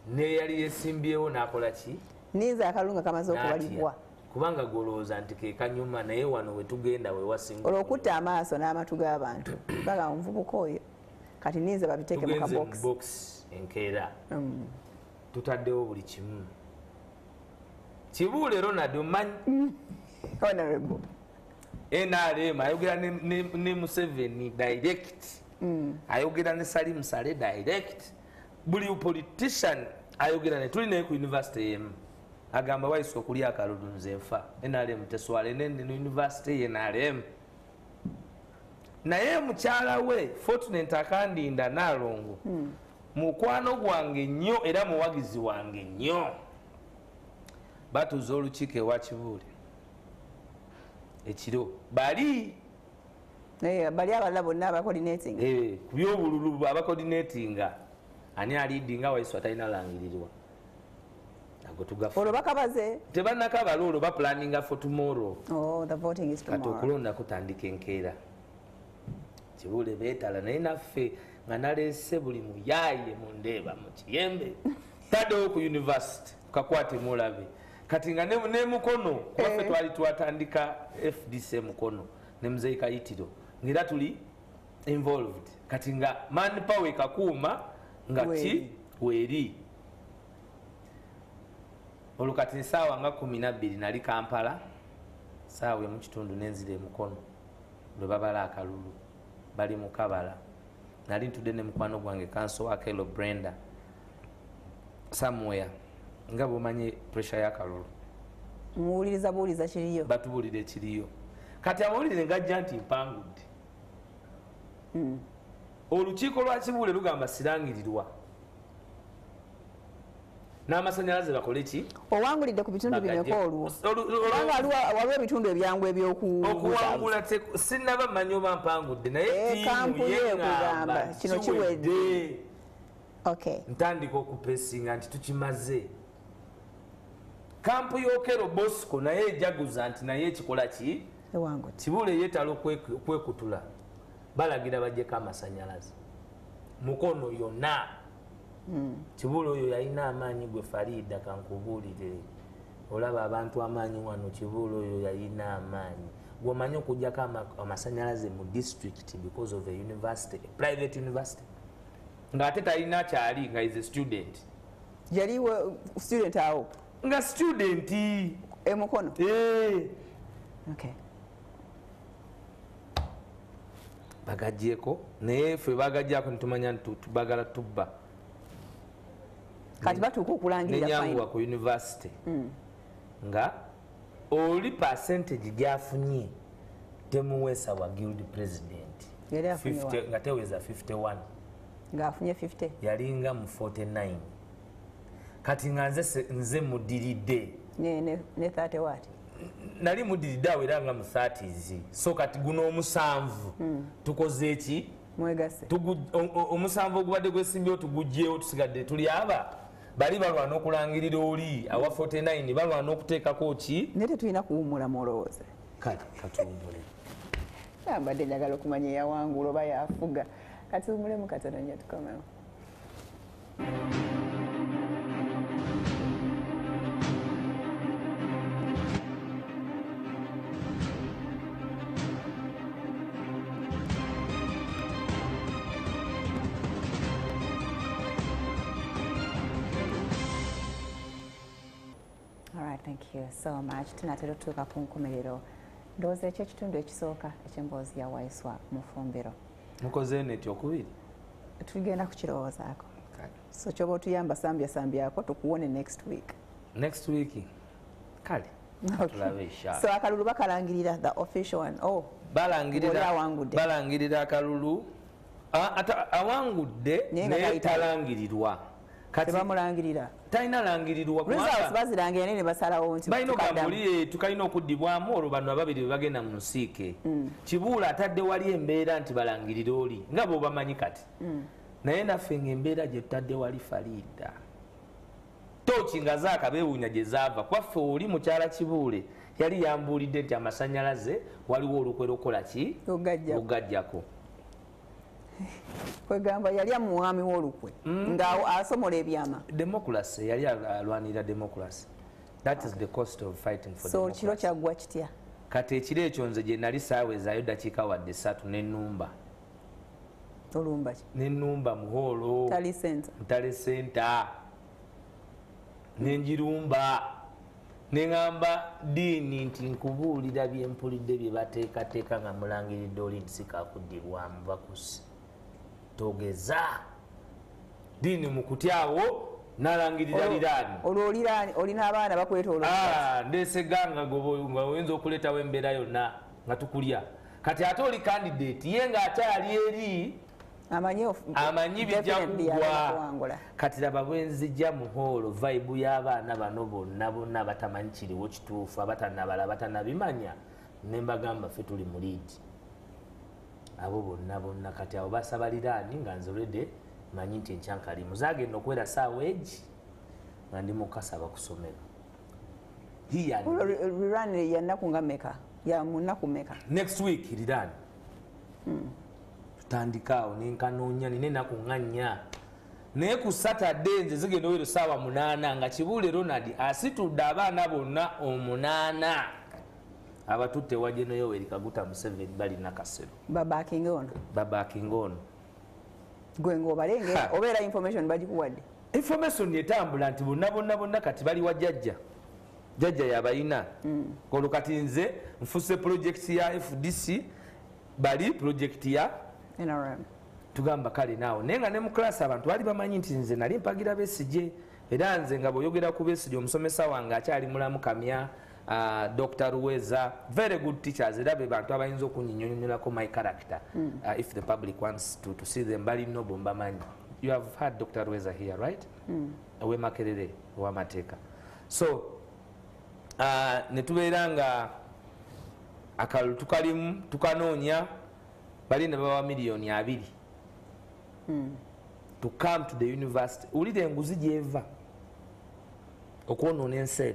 neyali yesimbyewo n'akola ki ninza akalunga kamaze okubalibwa kubanga golowooza nti ke kanyuma naye wano we tugenda we wasinga olw'okutta amaaso n'amatu g'abantu baga omuvubuka oyo kati ninza babiteeke mu kabokisi enkeera tutaddewo buli kimu. Kibuule Ronald omanyi honorable NRM ayogera ne Museveni direct ayogera ne Salim Sale direct buli politician ayogera ne tuli naye ku university emu agamba Waiswa okulya akalulu nze nfa NRM teswale nende university ye NRM naye mukyala we Fortunate Akandinda Nalongo mukwano gwange nnyo era muwagizi wange nnyo batuuza olukiiko ewa Kibuule ekiro bali abalala bonna abacoordinating ku by'obululu abacoordinatinga ani alidinga Waiswa talina langirirwa ago tugafa olwo bakabaze tebannakabala olwo bapulaninga for tomorrow. The voting is tomorrow. Kati okulonda kutandika enkeera Kibuule beetala naye naffe nga naleese buli muyaaye mu Ndeeba mu Kiyembe taddewo ku university kakwate mulabe kati nga ne Mukono kubaffe twali twatandika FDC Mukono ne Muzeyi Kayitiro ngera tuli involved kati nga manpower ekakuuma nga ki weeri olukati nsaawa nga 12 nali Kampala saawa mu kitundu nenzire Mukono lwe babala akalulu bali mu Kabala nali ntudde ne mukwano gwange kanso wa Kelo Brenda somewhere nga bumanye pressure y'akalulu muwuliriza kiriyo batubuulira ekiriyo kati amawulire ngajja nti mpangudde olukiiko lwa Kibuule lugamba sirangirirwa n'amasanyalaze bakole ki owangulidde ku bitundu bimeka olwo waliwo ebitundu ebyangu okuwangula sinaba manyi oba mpangudde naye kampu yekugamba kino kiwedde ntandika okupesinga nti tukimaze kampu y'Okero Bosco naye ejaguza nti naye ekikola ki Kibuule yeetala okwekutula balagira bajjeko amasanyalaze Mukono yonna Kibuule oyo yalina amaanyi gwe Farida kankubuulire olaba abantu amaanyi wano Kibuule oyo yalina amaanyi gwomanyi okugjako amasanyalaze mu district because of a university, a private university ng'ate talina kyali nga is a student yali student awo nga student emukono okay bagajjeko naye ffe bagajjako nitumanya tubagala tubba kati batuuka okulangirira nenyanguwa ku university nga oli percentage gyafunye temuweesa wa guild president nga teweza 51 ngaafunye 50 yalinga mu 49 kati nga nze mudiridde ne 30 what nali mudiridde awo era nga mu 30s so kati guno omusanvu tukoze eki mwegase omusanvu ogubadde gwesimbyewo tugugjewo tusigadde tuli aba bali balwana okulangirira oli awa 49 balwana okuteekako ki naye tetulina kuwumula mulowooze kati katuwumule mbadde njagala okumanya eyawangula oba yafuga katuwumulemu katono nnyo tukomewo. Thank you so much. Tunatera tutuuka ku nkomerero. Ndowooza ekyo ekitundu ekisooka eky'emboozi ya Waiswa Mufumbiro. Mukoze neti okubiri? Tugenda kukirowoozaako. So kyoba otuyamba sambyako tukuwone next week. Next week? Kale. Okay. So akalulu bakalangirira the official one. Oh. Balangirira akalulu. Awangudde naye talangirirwa. Kati bamulangirira talina langirirwa results bazirangirira ne basalawo nti balina ogambuli tukalina okuddibwamu olwo bano ababiri bagenda mu nsiike Kibuula atadde wali embeera nti balangirira oli nga bo bamanyi kati naye naffe ng'embeera gye tutadde wali Farida tooki nga zaakabeewuunya gye zaava kwaffe oli mukyala Kibuule yali yambuulidde nti amasannyalaze waliwo olukwe lukola ki lugajjako kwegamba yali amuwami w'olukwe nga asomola ebyama democracy yali alwanira democracy. That is the cost of fighting for so democracy. kiro kyaggwa kitya kati ekiro ekyo nze gye nali saawezaayo dakiika wadde 3 n'ennumba olumba ki n'ennumba muhoolo Mutale Center n'enjirumba neŋŋamba diini nti nkubuulira bye mpulidde bye bateekateeka nga mulangiridde oli nti sikaakuddibwamu bakusi togeza diini mu kutyawo nalangirira liraani olwo liraani olina abaana bakwetoloola ndeeseganga nga oyinza okuleetawo embeera yonna nga tukulya kati ate oli candidate ye ng'akyali eri amanyi bijja kuggwa kati laba bwenzijja mu holo vibe y'abaana bano bonna batamanyi kiriwo kituufu abatanabala batanabimanya ne mbagamba ffe tuli mu liidi abo bonna kati abo basaba liraani nga nze olwedde manyi nti enkyankali muzagenda okwera saawa egi nga ndi mukasaba ku ssomero liraani yannaku nga meka ya munaku meka next week liraani tutandikaawo nenkanoonya nina enaku nga 4 naye ku Saturday nze zigenda owero saawa 8 nga Kibuule Ronald asitudde abaana bonna 8 abatutte wajeno Yoweri Kaguta Museveni bali nakasero babaakinga ono gwe ng'obalenge obeera information bagikuwadde information etambula nti bonna kati bali wa jjajja yabayina olwo kati nze nfuse project ya FDC bali project ya NRM tugamba kale naawo naye nga ne mu class abantu bali bamanyi nti nze nali mpagira Besigye era nze nga bw'oyogera ku Besigye omusomesa wange akyali mulamu kamya Dr. Ruweza, very good teachers. Era be bantu abayinza okunyinyonyolako my character if the public wants to see them. Bali no bomba manyi. You have had Dr. Ruweza here, right? Owe Makerere wa Mateka. So netubeera nga akalulu tukalimu tukanoonya bali ne bawa miliyoni 2 to come to the university. Ulide enguzi gyeva okwonoona ensi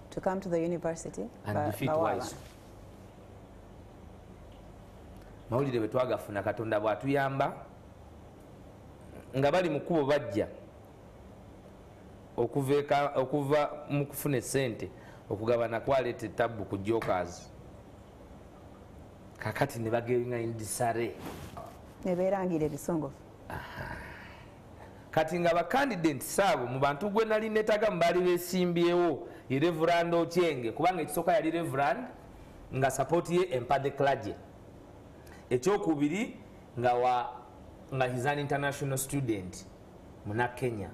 to come to the university and defeat Waiswa. Mawulire bwe twagafuna Katonda bw'atuyamba nga bali mu kkubo bajja okuva mu kufuna ssente okugabana kwaleeta ettabu ku Jokers kakati ne bagenga indisare ne beerangira ebisongofu kati nga bakandidate saabo mu bantu gwe nali netaga mbali besimbyewo ye Reverend Okyenge kubanga ekisooka yali Reverend nga support ye empa the clergy ekyokubiri nga he's an international student muna Kenya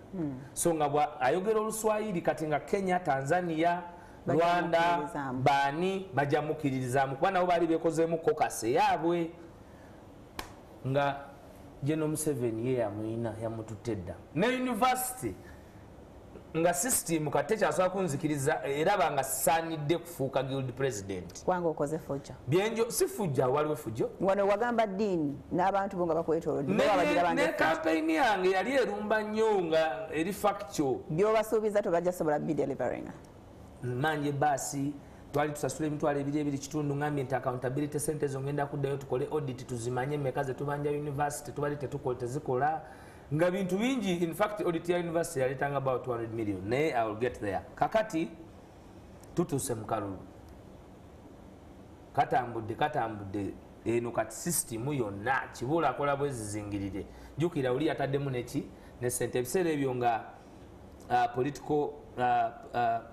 so nga ayogera Oluswahili kati nga Kenya Tanzania Rwanda bani bajja mukiririzamu kuba nabo bali bekozeemu kokase yaabwe nga General Museveni ye yamwina yamututedda ne university nga system kate kyasobola kunzikiriza era banga sanidde kufuuka guild president kwanga okoze fujja byenjo si fujja waliwo fujjo wano wagamba dini n'abantu bonga bakwetolodde ne campaign yange yali erumba nnyo nga eri factual byobasuubiza tebajja sobola delivering manje basi twali tusasula emitwalo 2.2 ngambye nti accountability centers ngenda kuddayo tukole audit tuzimanye mmeka ze tubanja university tubali tetukola tezikola nga bintu bingi. In fact audit ya university yalitanga about 200 million naye I will get there. Kakati tutuse mu kalulu katambudde eno kati system yonna kibula akola bwezi zingirire jukira uli ataddemu neki ne sente ebiseera ebyo nga political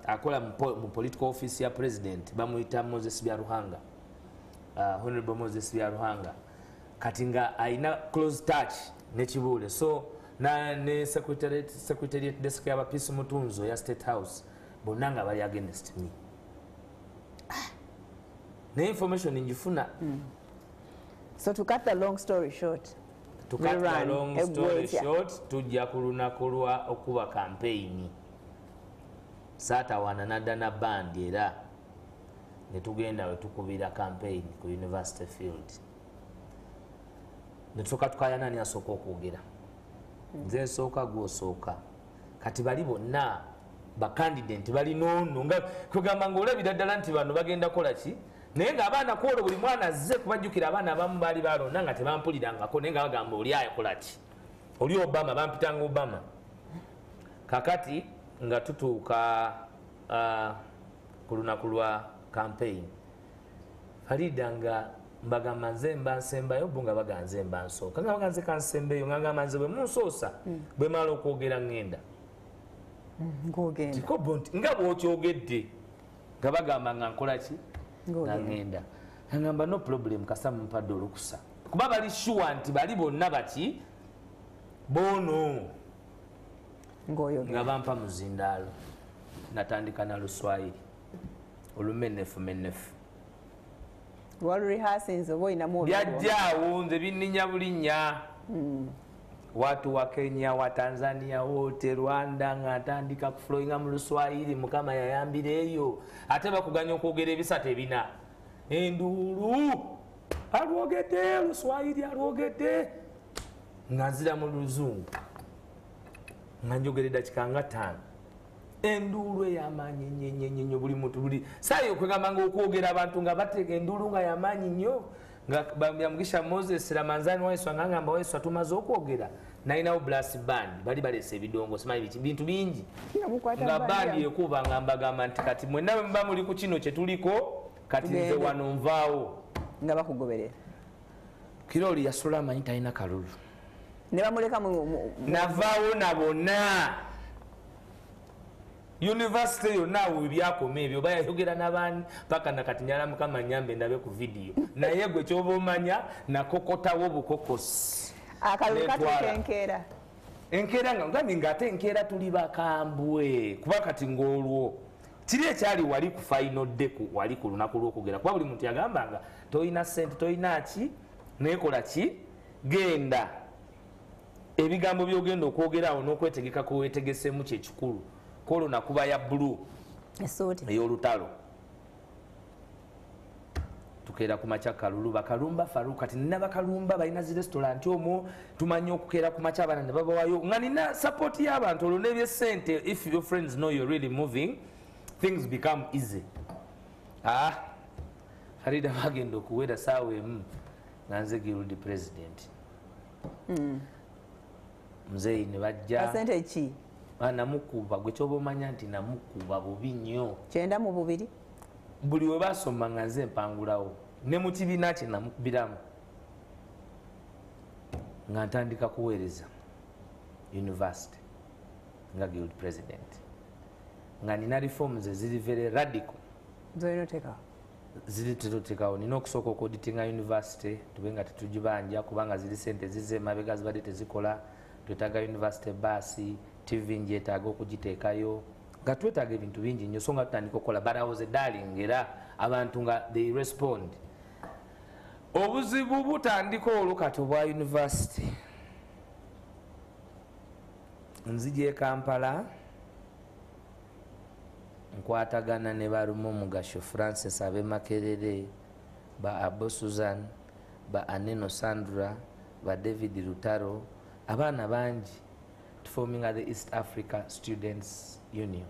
akola mu political office ya president bamuyita Moses Byaruhanga Honorable Moses Byaruhanga kati nga aina close touch ne kibule so ne secretariat desk ya Peace Mutunzo ya State House bonanga bali against me ne information njifuna so to cut the long story short tujja ku lunaku lwa okuba campaign saatawana nadda na bandi era ne tugenda we tukubira campaign ku University Field ne tusoka tukayana ni asooka okwogera nze nsooka gwosooka kati bali bonna bakandidate bali nono nga kugamba ng'olabira ddala nti bano bagenda kola ki naye ng'abaana kwolwo buli mwana azze kubajjukira abaana abamu baali balonda nga tebampulirangako naye nga bagamba oli akola ki oli Obama bampitanga Obama kakati nga tutuuka ku lunaku lwa campaign Farida nga mbagamba nze mba nsembayo bo nga baganze mba nsooka nga baganze kansembeyo nga ngamba nze bwe munsoosa bwe mala okwogera ngenda ng'ogenda nga bw'okyogedde nga bagamba nga nkola ki nga ngenda ngamba no problem kasa mumpadde olukusa kuba bali sure nti bali bonna baki bono nga bampa muzindaalo natandika na Luswahili olumenefu byajjaawo nze binninya bulinnya watu wa Kenya wa Tanzania wote Rwanda ng'atandika kuflowinga mu Luswahili mukama yayambira eyo ate bakuganya okwogera ebisatu ebina enduulu alwogedde Luswahili alwogedde nga nzira mu Luzungu nga njogera dakika nga 5 enduulu ey'amaanyi nnyo buli muntu buli saayo okwegamba nga okwogera abantu nga batega enduulu nga y'amaanyi nnyo nga bamugisha Moses Ramanzani Waiswa ngamba Waiswa tumaze okwogera nalinawo brass band bali balese ebidongo simanyi bintu bingi nga bandi ekuba nga mbagamba nti kati mwenna mba muli ku kino kye tuliko kati nze wano nvaawo nga bakugoberera Kiroli yasula amanyi talina kalulu ne bamuleka navaawo na bonna University yonna awo byakoma ebyo bayayogera n'abaani paka nakati nyala mukama nyambe ndabe ku video naye gwe kyoba omanya nakokotawo bukokosi akalulu katuuka enkeera nga ngambye ng'ate enkeera tuli bakambwe kuba kati ng'olwo kiri ekyali wali ku final deku wali ku lunaku lw'okugera kuba buli muntu yagambanga toyina ssente toyina ki neekola ki genda ebigambo by'ogenda okwogerawo n'okwetegeka kwewetegesemu kyekikulu kolo nakuba ya blue ey'olutalo tukeera ku makya kalulu bakalumba faru kati nina bakalumba balina zi restaurant omwo tumanyi okukeera ku makya abana ne babawayo nga nina support y'abantu olwo n'ebyesente if your friends know you're really moving things become easy Farida bagenda okuwera saawa emu nga nze guild president muzeeyi ne bajja sente ki namukuba gwe kyoba omanya nti namukuba bubi nnyo 92 buli we basoma nga nze mpangulawo ne mu kibiina kye namukubiramu nga ntandika kuweereza university nga guild president nga nina reforms eziri very radical ziri tetutekawo. Nina okusooka okuditinga university tube nga tetugibanja kubanga ziri sente zize emabega zibadde tezikola. Twetaaga university basi, TV njetaaga okugiteekayo nga twetaaga ebintu bingi nnyo so nga tutandika okukola but I was a darling era abantu nga they respond. Obuzibu butandika olwo kati obwa university. Nzije Kampala nkwatagana ne balumu Mugasho Francis abe Makerere ba Abo Susan ba Aneno Sandra ba David Lutaro abana bangi forming the East Africa Students Union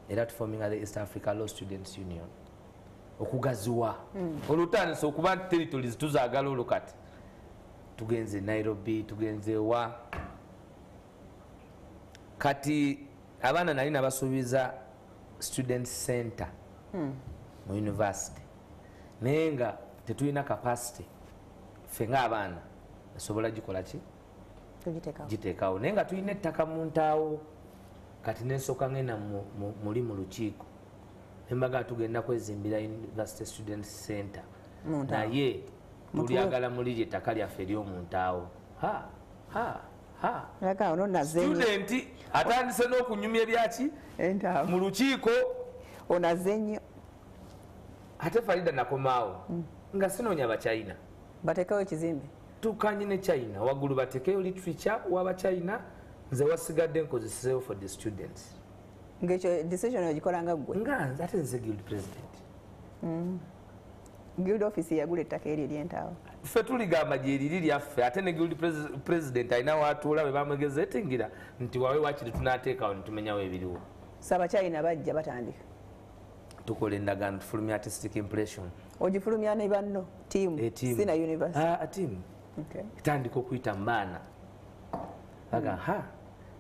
era forming the East Africa Law Students Union okugaziwa olutandise okuba territories tuzaagala olwo kati tugenze Nairobi tugenze wa kati abana nali nabasuubiza student center mu university naye nga tetulina capacity ffe ng'abaana esobola gikola ki giteekawo naye nga tulina ettaka mu ntaawo kati nensooka ngenda muli mu lukiiko nembaga tugenda kwezimbira university student center naye tulyagala muli ly'ettaka lyaffe ery'omu ntaawo studenti atandise n'okunyumya ebyaki mu lukiiko onaze nnyo ate Farida nakomaawo nga sinoonya Bachina bateekawo ekizimbe tukanye ne China waggulu batekeyo literature w'Abachina nze wasigadde nkozeseewo for the students ng'ekyo decision ogikolanga ggwe nga nze ate nze guild president guild office yagula ettaka eryo ery'entaawo ffe tuligamba gye liri lyaffe ate ne guild president alina waatuula bwe bamwegeza etingira nti wawe wakiri tunaateekawo netumenyawo ebiriwo Abachina bajja batandika tukola endagaano tufulumya artistic impression ogifulumya ne banno tiimu sina university tiimu itandika okuyita mu baana baga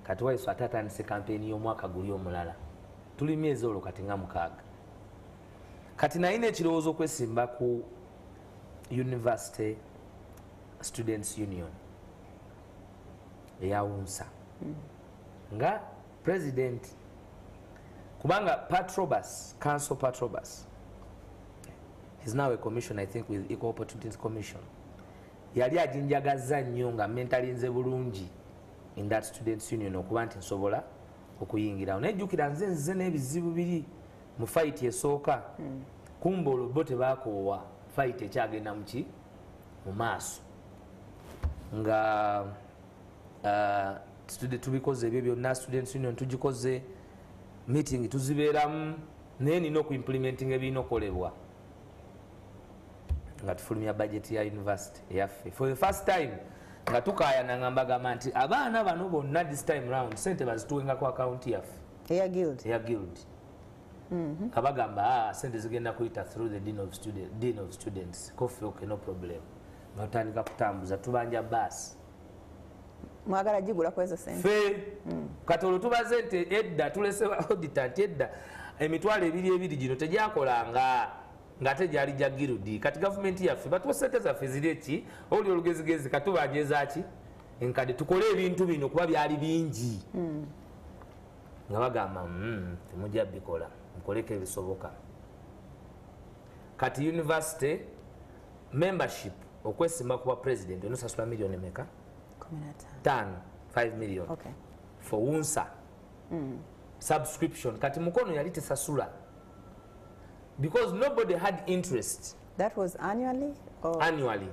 kati Waiswa ate atandise kampeni y'omwaka guli omulala tuli myezi olwo kati nga 6 kati nalina ekirowoozo okwesimba ku University Students Union eyawunsa nga president kubanga Patrobas Council Patrobas is now a commission I think with Equal Opportunities Commission yali ajinjagaza nnyo nga mentally nze bulungi in that Students Union okuba nti nsobola okuyingirawo nejjukira nze n'ebizibu biri mu fight esooka kumba olwo bo tebakoowa fight ekyagenda muki mu maaso nga tubikoze ebyo byonna Students Union tugikoze meeting tuzibeeramu naye nina okuimplementing ebirina okukolebwa nga tufulumya budget ya university eyaffe for the first time nga tukaayana nga mbagamba nti abaana bano bonna this time round sente bazituwenga ku account yaffe eya guild nga bagamba sente zigenda kuyita through the dean of students kofe okay no problem nga tutandika kutambuza tubanja basi mwagala gigula kwezo sente fe kati olwo tubaze nti edda tulese auditor nti edda emitwalo ebiri gino tegyakolanga ngate gyali gya girudi kati gavumenti yaffe batuwa sente zaffe ziri eki oli olugezigezi katubanyezaaki enkadde tukole ebintu bino kuba byali bingi nga bagamba temujja bikola mukoleko ebisoboka kati university membership okwesimba kuba president onosasula milioni emeka 5 million for wunsa subscription kati mukono yali tesasula because nobody had interest. That was annually? Or? Annually.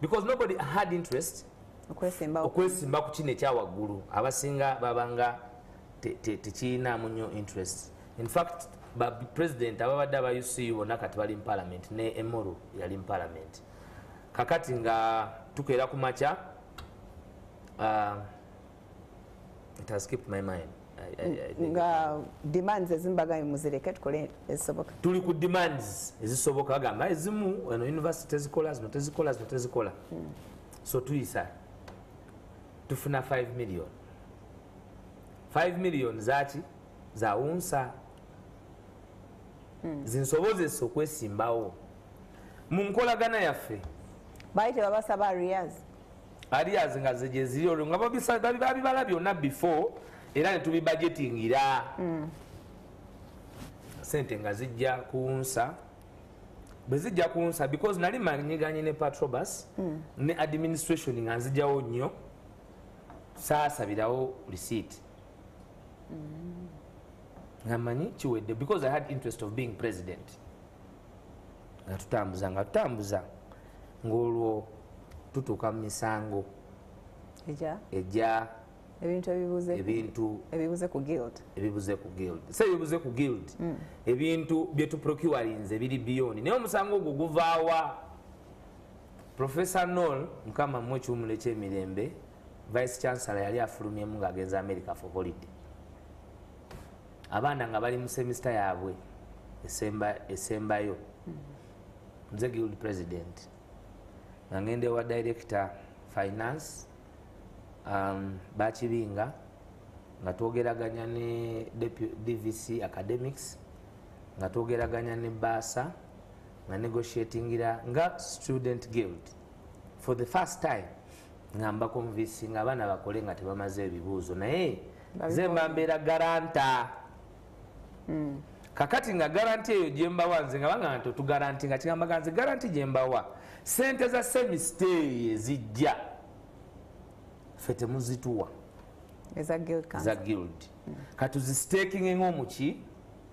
Because nobody had interest. Okwesimba ku kino ekyawaggulu abasinga babanga tekirina munyo interest. In fact president ababadde aba UCU bonna kati bali mu parliament ne Emoro yali mu parliament kakati nga tukeera ku makya it has skipped my mind. Nga demands ezimbaga muzireke tukole ezisoboka tuli ku demands ezisoboka bagamba ezimu eno university tezikola so tuyisa tufuna 5 million zaki zawunsa zinsobozesa okwesimbawo mu nkolagana yaffe bayite babasaba arrears areas nga zeje ziri olwo nga babibala byonna before era ne tubibudgetingira sente nga zijja kuwunsa bwe zijja kuwunsa because nali manyiganye ne patrobus ne administration nga nzijjawo nnyo saasabirawo receipt nga manyi kiwedde because I had interest of being president nga tutambuza ng'olwo tutuuka mu misango ejja ebintu ebibuze ku guild so ebibuze ku guild ebintu bye tuprocurinze biri biyoni naye omusango ogwo guvaawa Professor Noel mukama mmwe ekyumula ekyemirembe vice chancellor yali afulumyemu ng'agenza America for holiday abaana nga bali mu semester yaabwe esembayo nze guild president nga ngende wa director finance bakibinga nga twogeraganya ne DVC academics nga twogeraganya ne basa nga negotiatingira nga student guild for the first time ngamba convince nga abana bakole nga tebamaze ebibuuzo naye ze mbambeera garanta kakati nga garanti eyo gyembawa nze nga banga nti otugaranti nga kigamba ganze garanti gyembawa sente za semester ezijja ffe temuzituwa za guild katuzisitakinge ng'omuki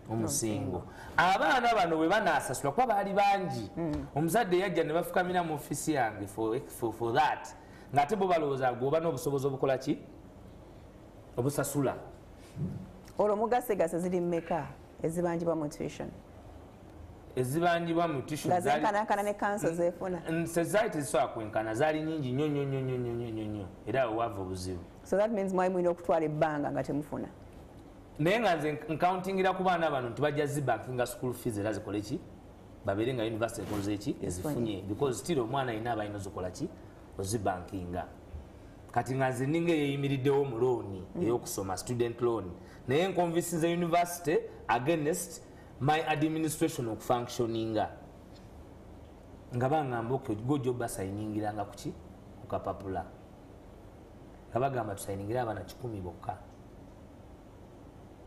omusingo abaana bano bwe banaasasula kuba baali bangi omuzadde yajja ne bafukamira mu ofisi yange for that ng'ate bo balowooza gwoba n'obusobozi obukola ki obusasula olwo mugasegase ziri mmeka ezibanjibwa mu tuition ezibanjibwa mu tuition nga zenkanankana ne kanso zeefuna sezaali tezisobola kwenkana zaali nyingi nnyo era wewava obuzibu so that means mwali mulina okutwala ebbanga nga temufuna naye nga nze nkauntingira ku baana bano nti bajja zibankinga school fees era zikole ki babeere nga university ekoze ki ezifunye because still omwana ayina abalina zikola ki ozibankinga kati nga nze ninga eyeyimiriddewo mu looni ey'okusoma student loan naye nkonvinsinze university against my administration okufunctioninga nga bangamba gojo basayiningiranga kuki kukapapula nga bagamba tusayiningire abaana 100 bokka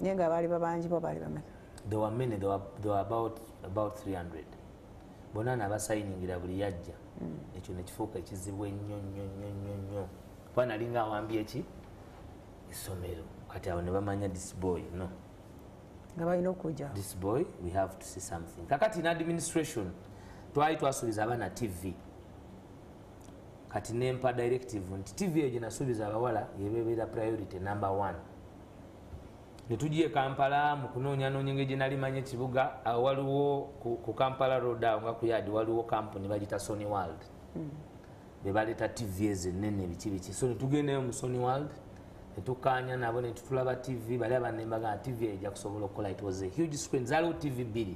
naye nga baali babanjibwa baali bameka there were many there were about 300 bonna nabasayiningira buli yajja ekyo nekifuuka ekizibu ennyo kuba nali nga awambye eki essomero kati awo ne bamanya this boy no nga balina okujja this boy we have to see something kakati in administration twali twasuubiza abaana TV kati nempa directive nti TV eyo gyenasuubiza abawala yebebeera priority number 1 netugiye Kampala mu kunoonyanoonya engeri gye nali manya ekibuga waliwo ku Kampala road awo nga ku yadi waliwo kampuni bagita Sony World bebaleeta TV ezo ennene biki so netugendayo mu Sony World netukanya nabo netutulaba TV bali abanembaga TV ejja kusobola okukola it was a huge screen zaaliwo TV 2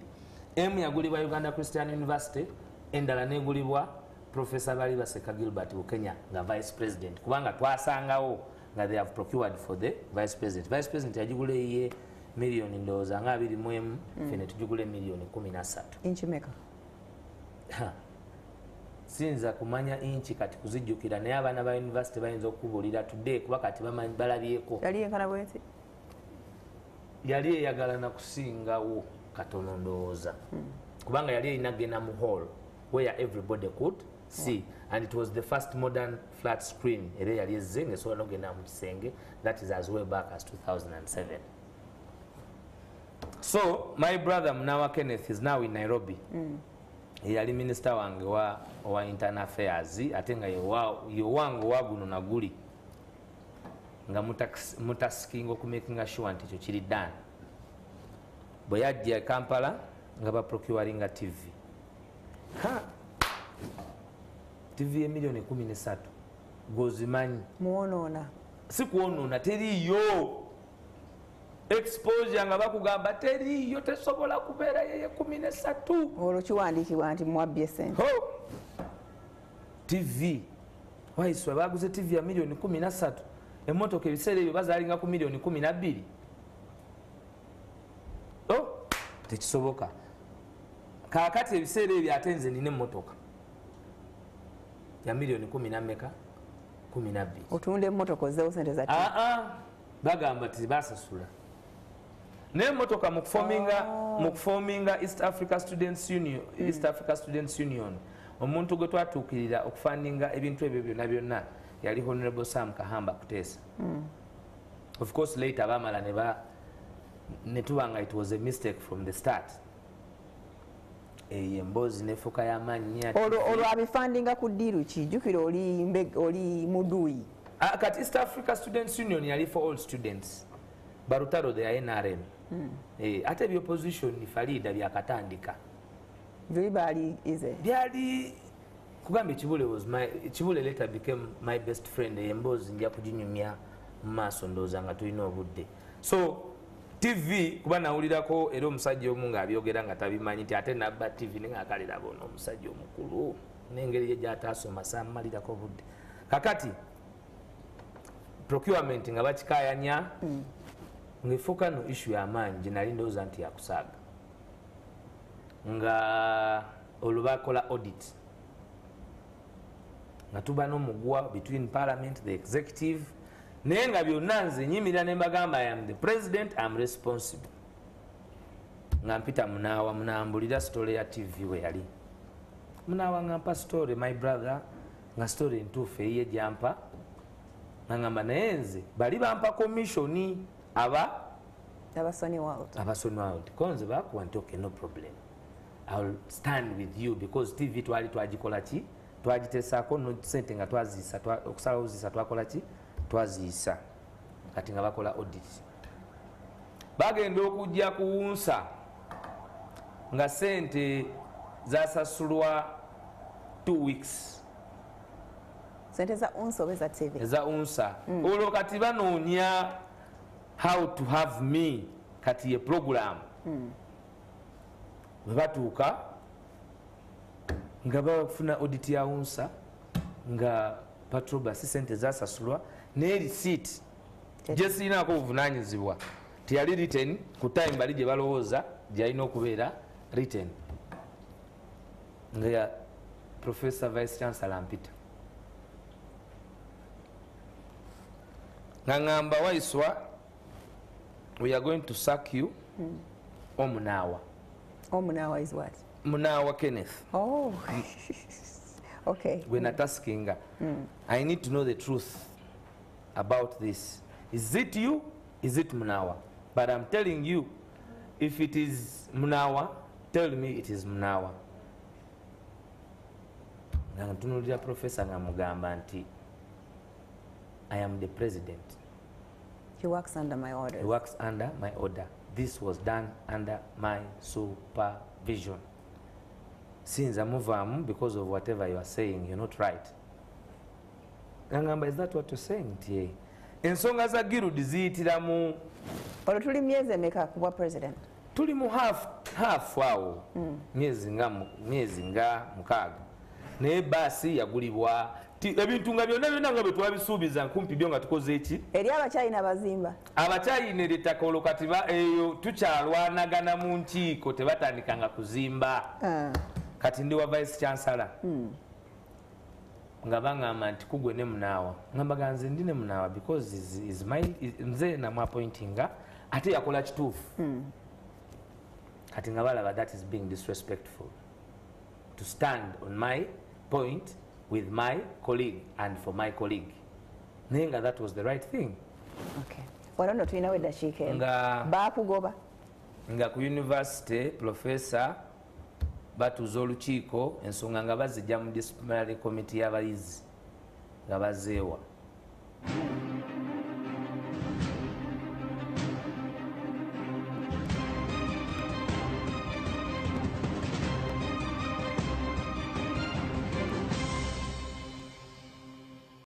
emu yagulibwa Uganda Christian University endala negulibwa Professor Balibaseka Gilbert Bukenya nga vice president kubanga twasangawo nga they have procured for the vice president yagigula ye million ndowooza nga 21 fene tugigule million 13 inchi meka sinza kumanya inchi kati kuzijjukira naye abaana ba university bayinza okubulira today kuba kati balabyeko yali enkana bweti yali eyagala na kusingawo katono ndowooza kubanga yali erina genda mu hall where everybody could see and it was the first modern flat screen era yali ezze nesobola nogenda mu kisenge that is as way back as 2007 so my brother Mnawa Kenneth is now in Nairobi yali minister wange wa internal affairs ate nga yewange waguno naguli nga mutaskinga okumakinga sure nti ekyo kiri done bwe yajja Kampala nga baprocuringa TV TV ye million 13 gozimanyi muwonoona si kuwonoona teriyo exposure nga bakugamba teriyo tesobola kubeera yeye 13 olwo kiwandiikibwa nti mwabbye sente TV Waiswa baguze TV ya million 13 emmotoka ebiseera ebyo bazaalinga ku million 12 tekisoboka kaakati ebiseera ebyo ate nze nina emmotoka ya million 10 na meka 12 otunda emmotoka ozzeewo sente za bagamba tibasasula naye emmotoka mu kuforminga East Africa Students Union omuntu gwe twatuukirira okufandinga ebintu ebyo byonna yali Honorable Sam Kahamba Kuteesa. Of course later bamala ne tubanga it was a mistake from the start. Emboozi nefuuka y'amaanyi olwo abifandinga ku ddiiru ki jjukira oli muduuyi kati East Africa Students Union yali for all students barutaro the NRM ate ebyopposition Farida byakatandika byali kugamba Kibule later became my best friend. Emboozi nja kuginyumya mu maaso ndowooza nga tulina obudde so TV kuba nawulirako era omusajja omu ng'abyogera nga tabimanyi nti ate nabba TV nengakalira bona omusajja omukulu n'engeri ye gy'ataasoma sammalirako budde kakati procurement nga bakikayanya ng'efuuka no issue y'amaanyi gye nali ndowooza nti yakusaaga nga olwo bakola audit nga tuba n'omugwa between parliament the executive naye nga byonna nze nyimirira ne mbagamba I am the president, I am responsible. Nga mpita Munaawa munambulira story ya TV we yali. Munaawa ngampa story my brother nga story ntuufu eyiye gyampa nga ngamba naye nze bali bampa commissioni Abasoni World. Konze bakuwa nti okay no problem. I will stand with you because TV twali twagikola ki twagitesaako no sente nga twazisa okusalawo zisa twakola ki twaziyisa kati nga bakola audit bagenda okujja kuwunsa nga sente zasasulwa 2 weeks sente za unsa oba za TV za unsa olwo kati banoonya how to have me kati ye program bwe batuuka nga bafuna audit ya unsa nga patrobas sente zasasulwa ne receipt gyesirinaako obuvunanyizibwa tiyali written ku time bali gye balowooza gyalina okubeera written nga Professor Vice Chancellor Mpita nga ngamba Waiswa we are going to sack you Omunaawa is what? Munaawa Kenneth. Oh okay when ataskinga I need to know the truth about this. Is it you? Is it Munaawa? But I'm telling you, if it is Munaawa, tell me it is Munaawa. Ntunulira Professor ngamugamba nti I am the president. He works under my orders. He works under my order. This was done under my supervision. Since I move on because of whatever you are saying, you're not right. Ngamba, is that what you're saying? Tie. Ensonga za Giruudi ziyitiramu. Olwo tuli myezi emeka kuba president? Tuli mu half awo. Myezi nga 6. Naye baasi yagulibwa. Ebintu nga byonna nga bwe twabisuubiza kumpi byo nga tukoze eki. Eri abakyayina bazimba. Abakyayina eritaka olwo kati eyo tukyalwanagana mu nkiiko tebatandikanga kuzimba. Kati ndi wa Vice Chancellor. Nga bangamba nti kugwe ne Munaawa ngamba ganze ndi ne Munaawa because is my nze namu appointinga ate yakola kituufu kati nga balaba that is being disrespectful to stand on my point with my colleague and for my colleague naye nga that was the right thing. Okay. Wano tulinawo eddakiika nga baakugoba nga ku university professor batuuza olukiiko ensonga nga bazijja mu disciplinary committee y'abayizi nga bazeewa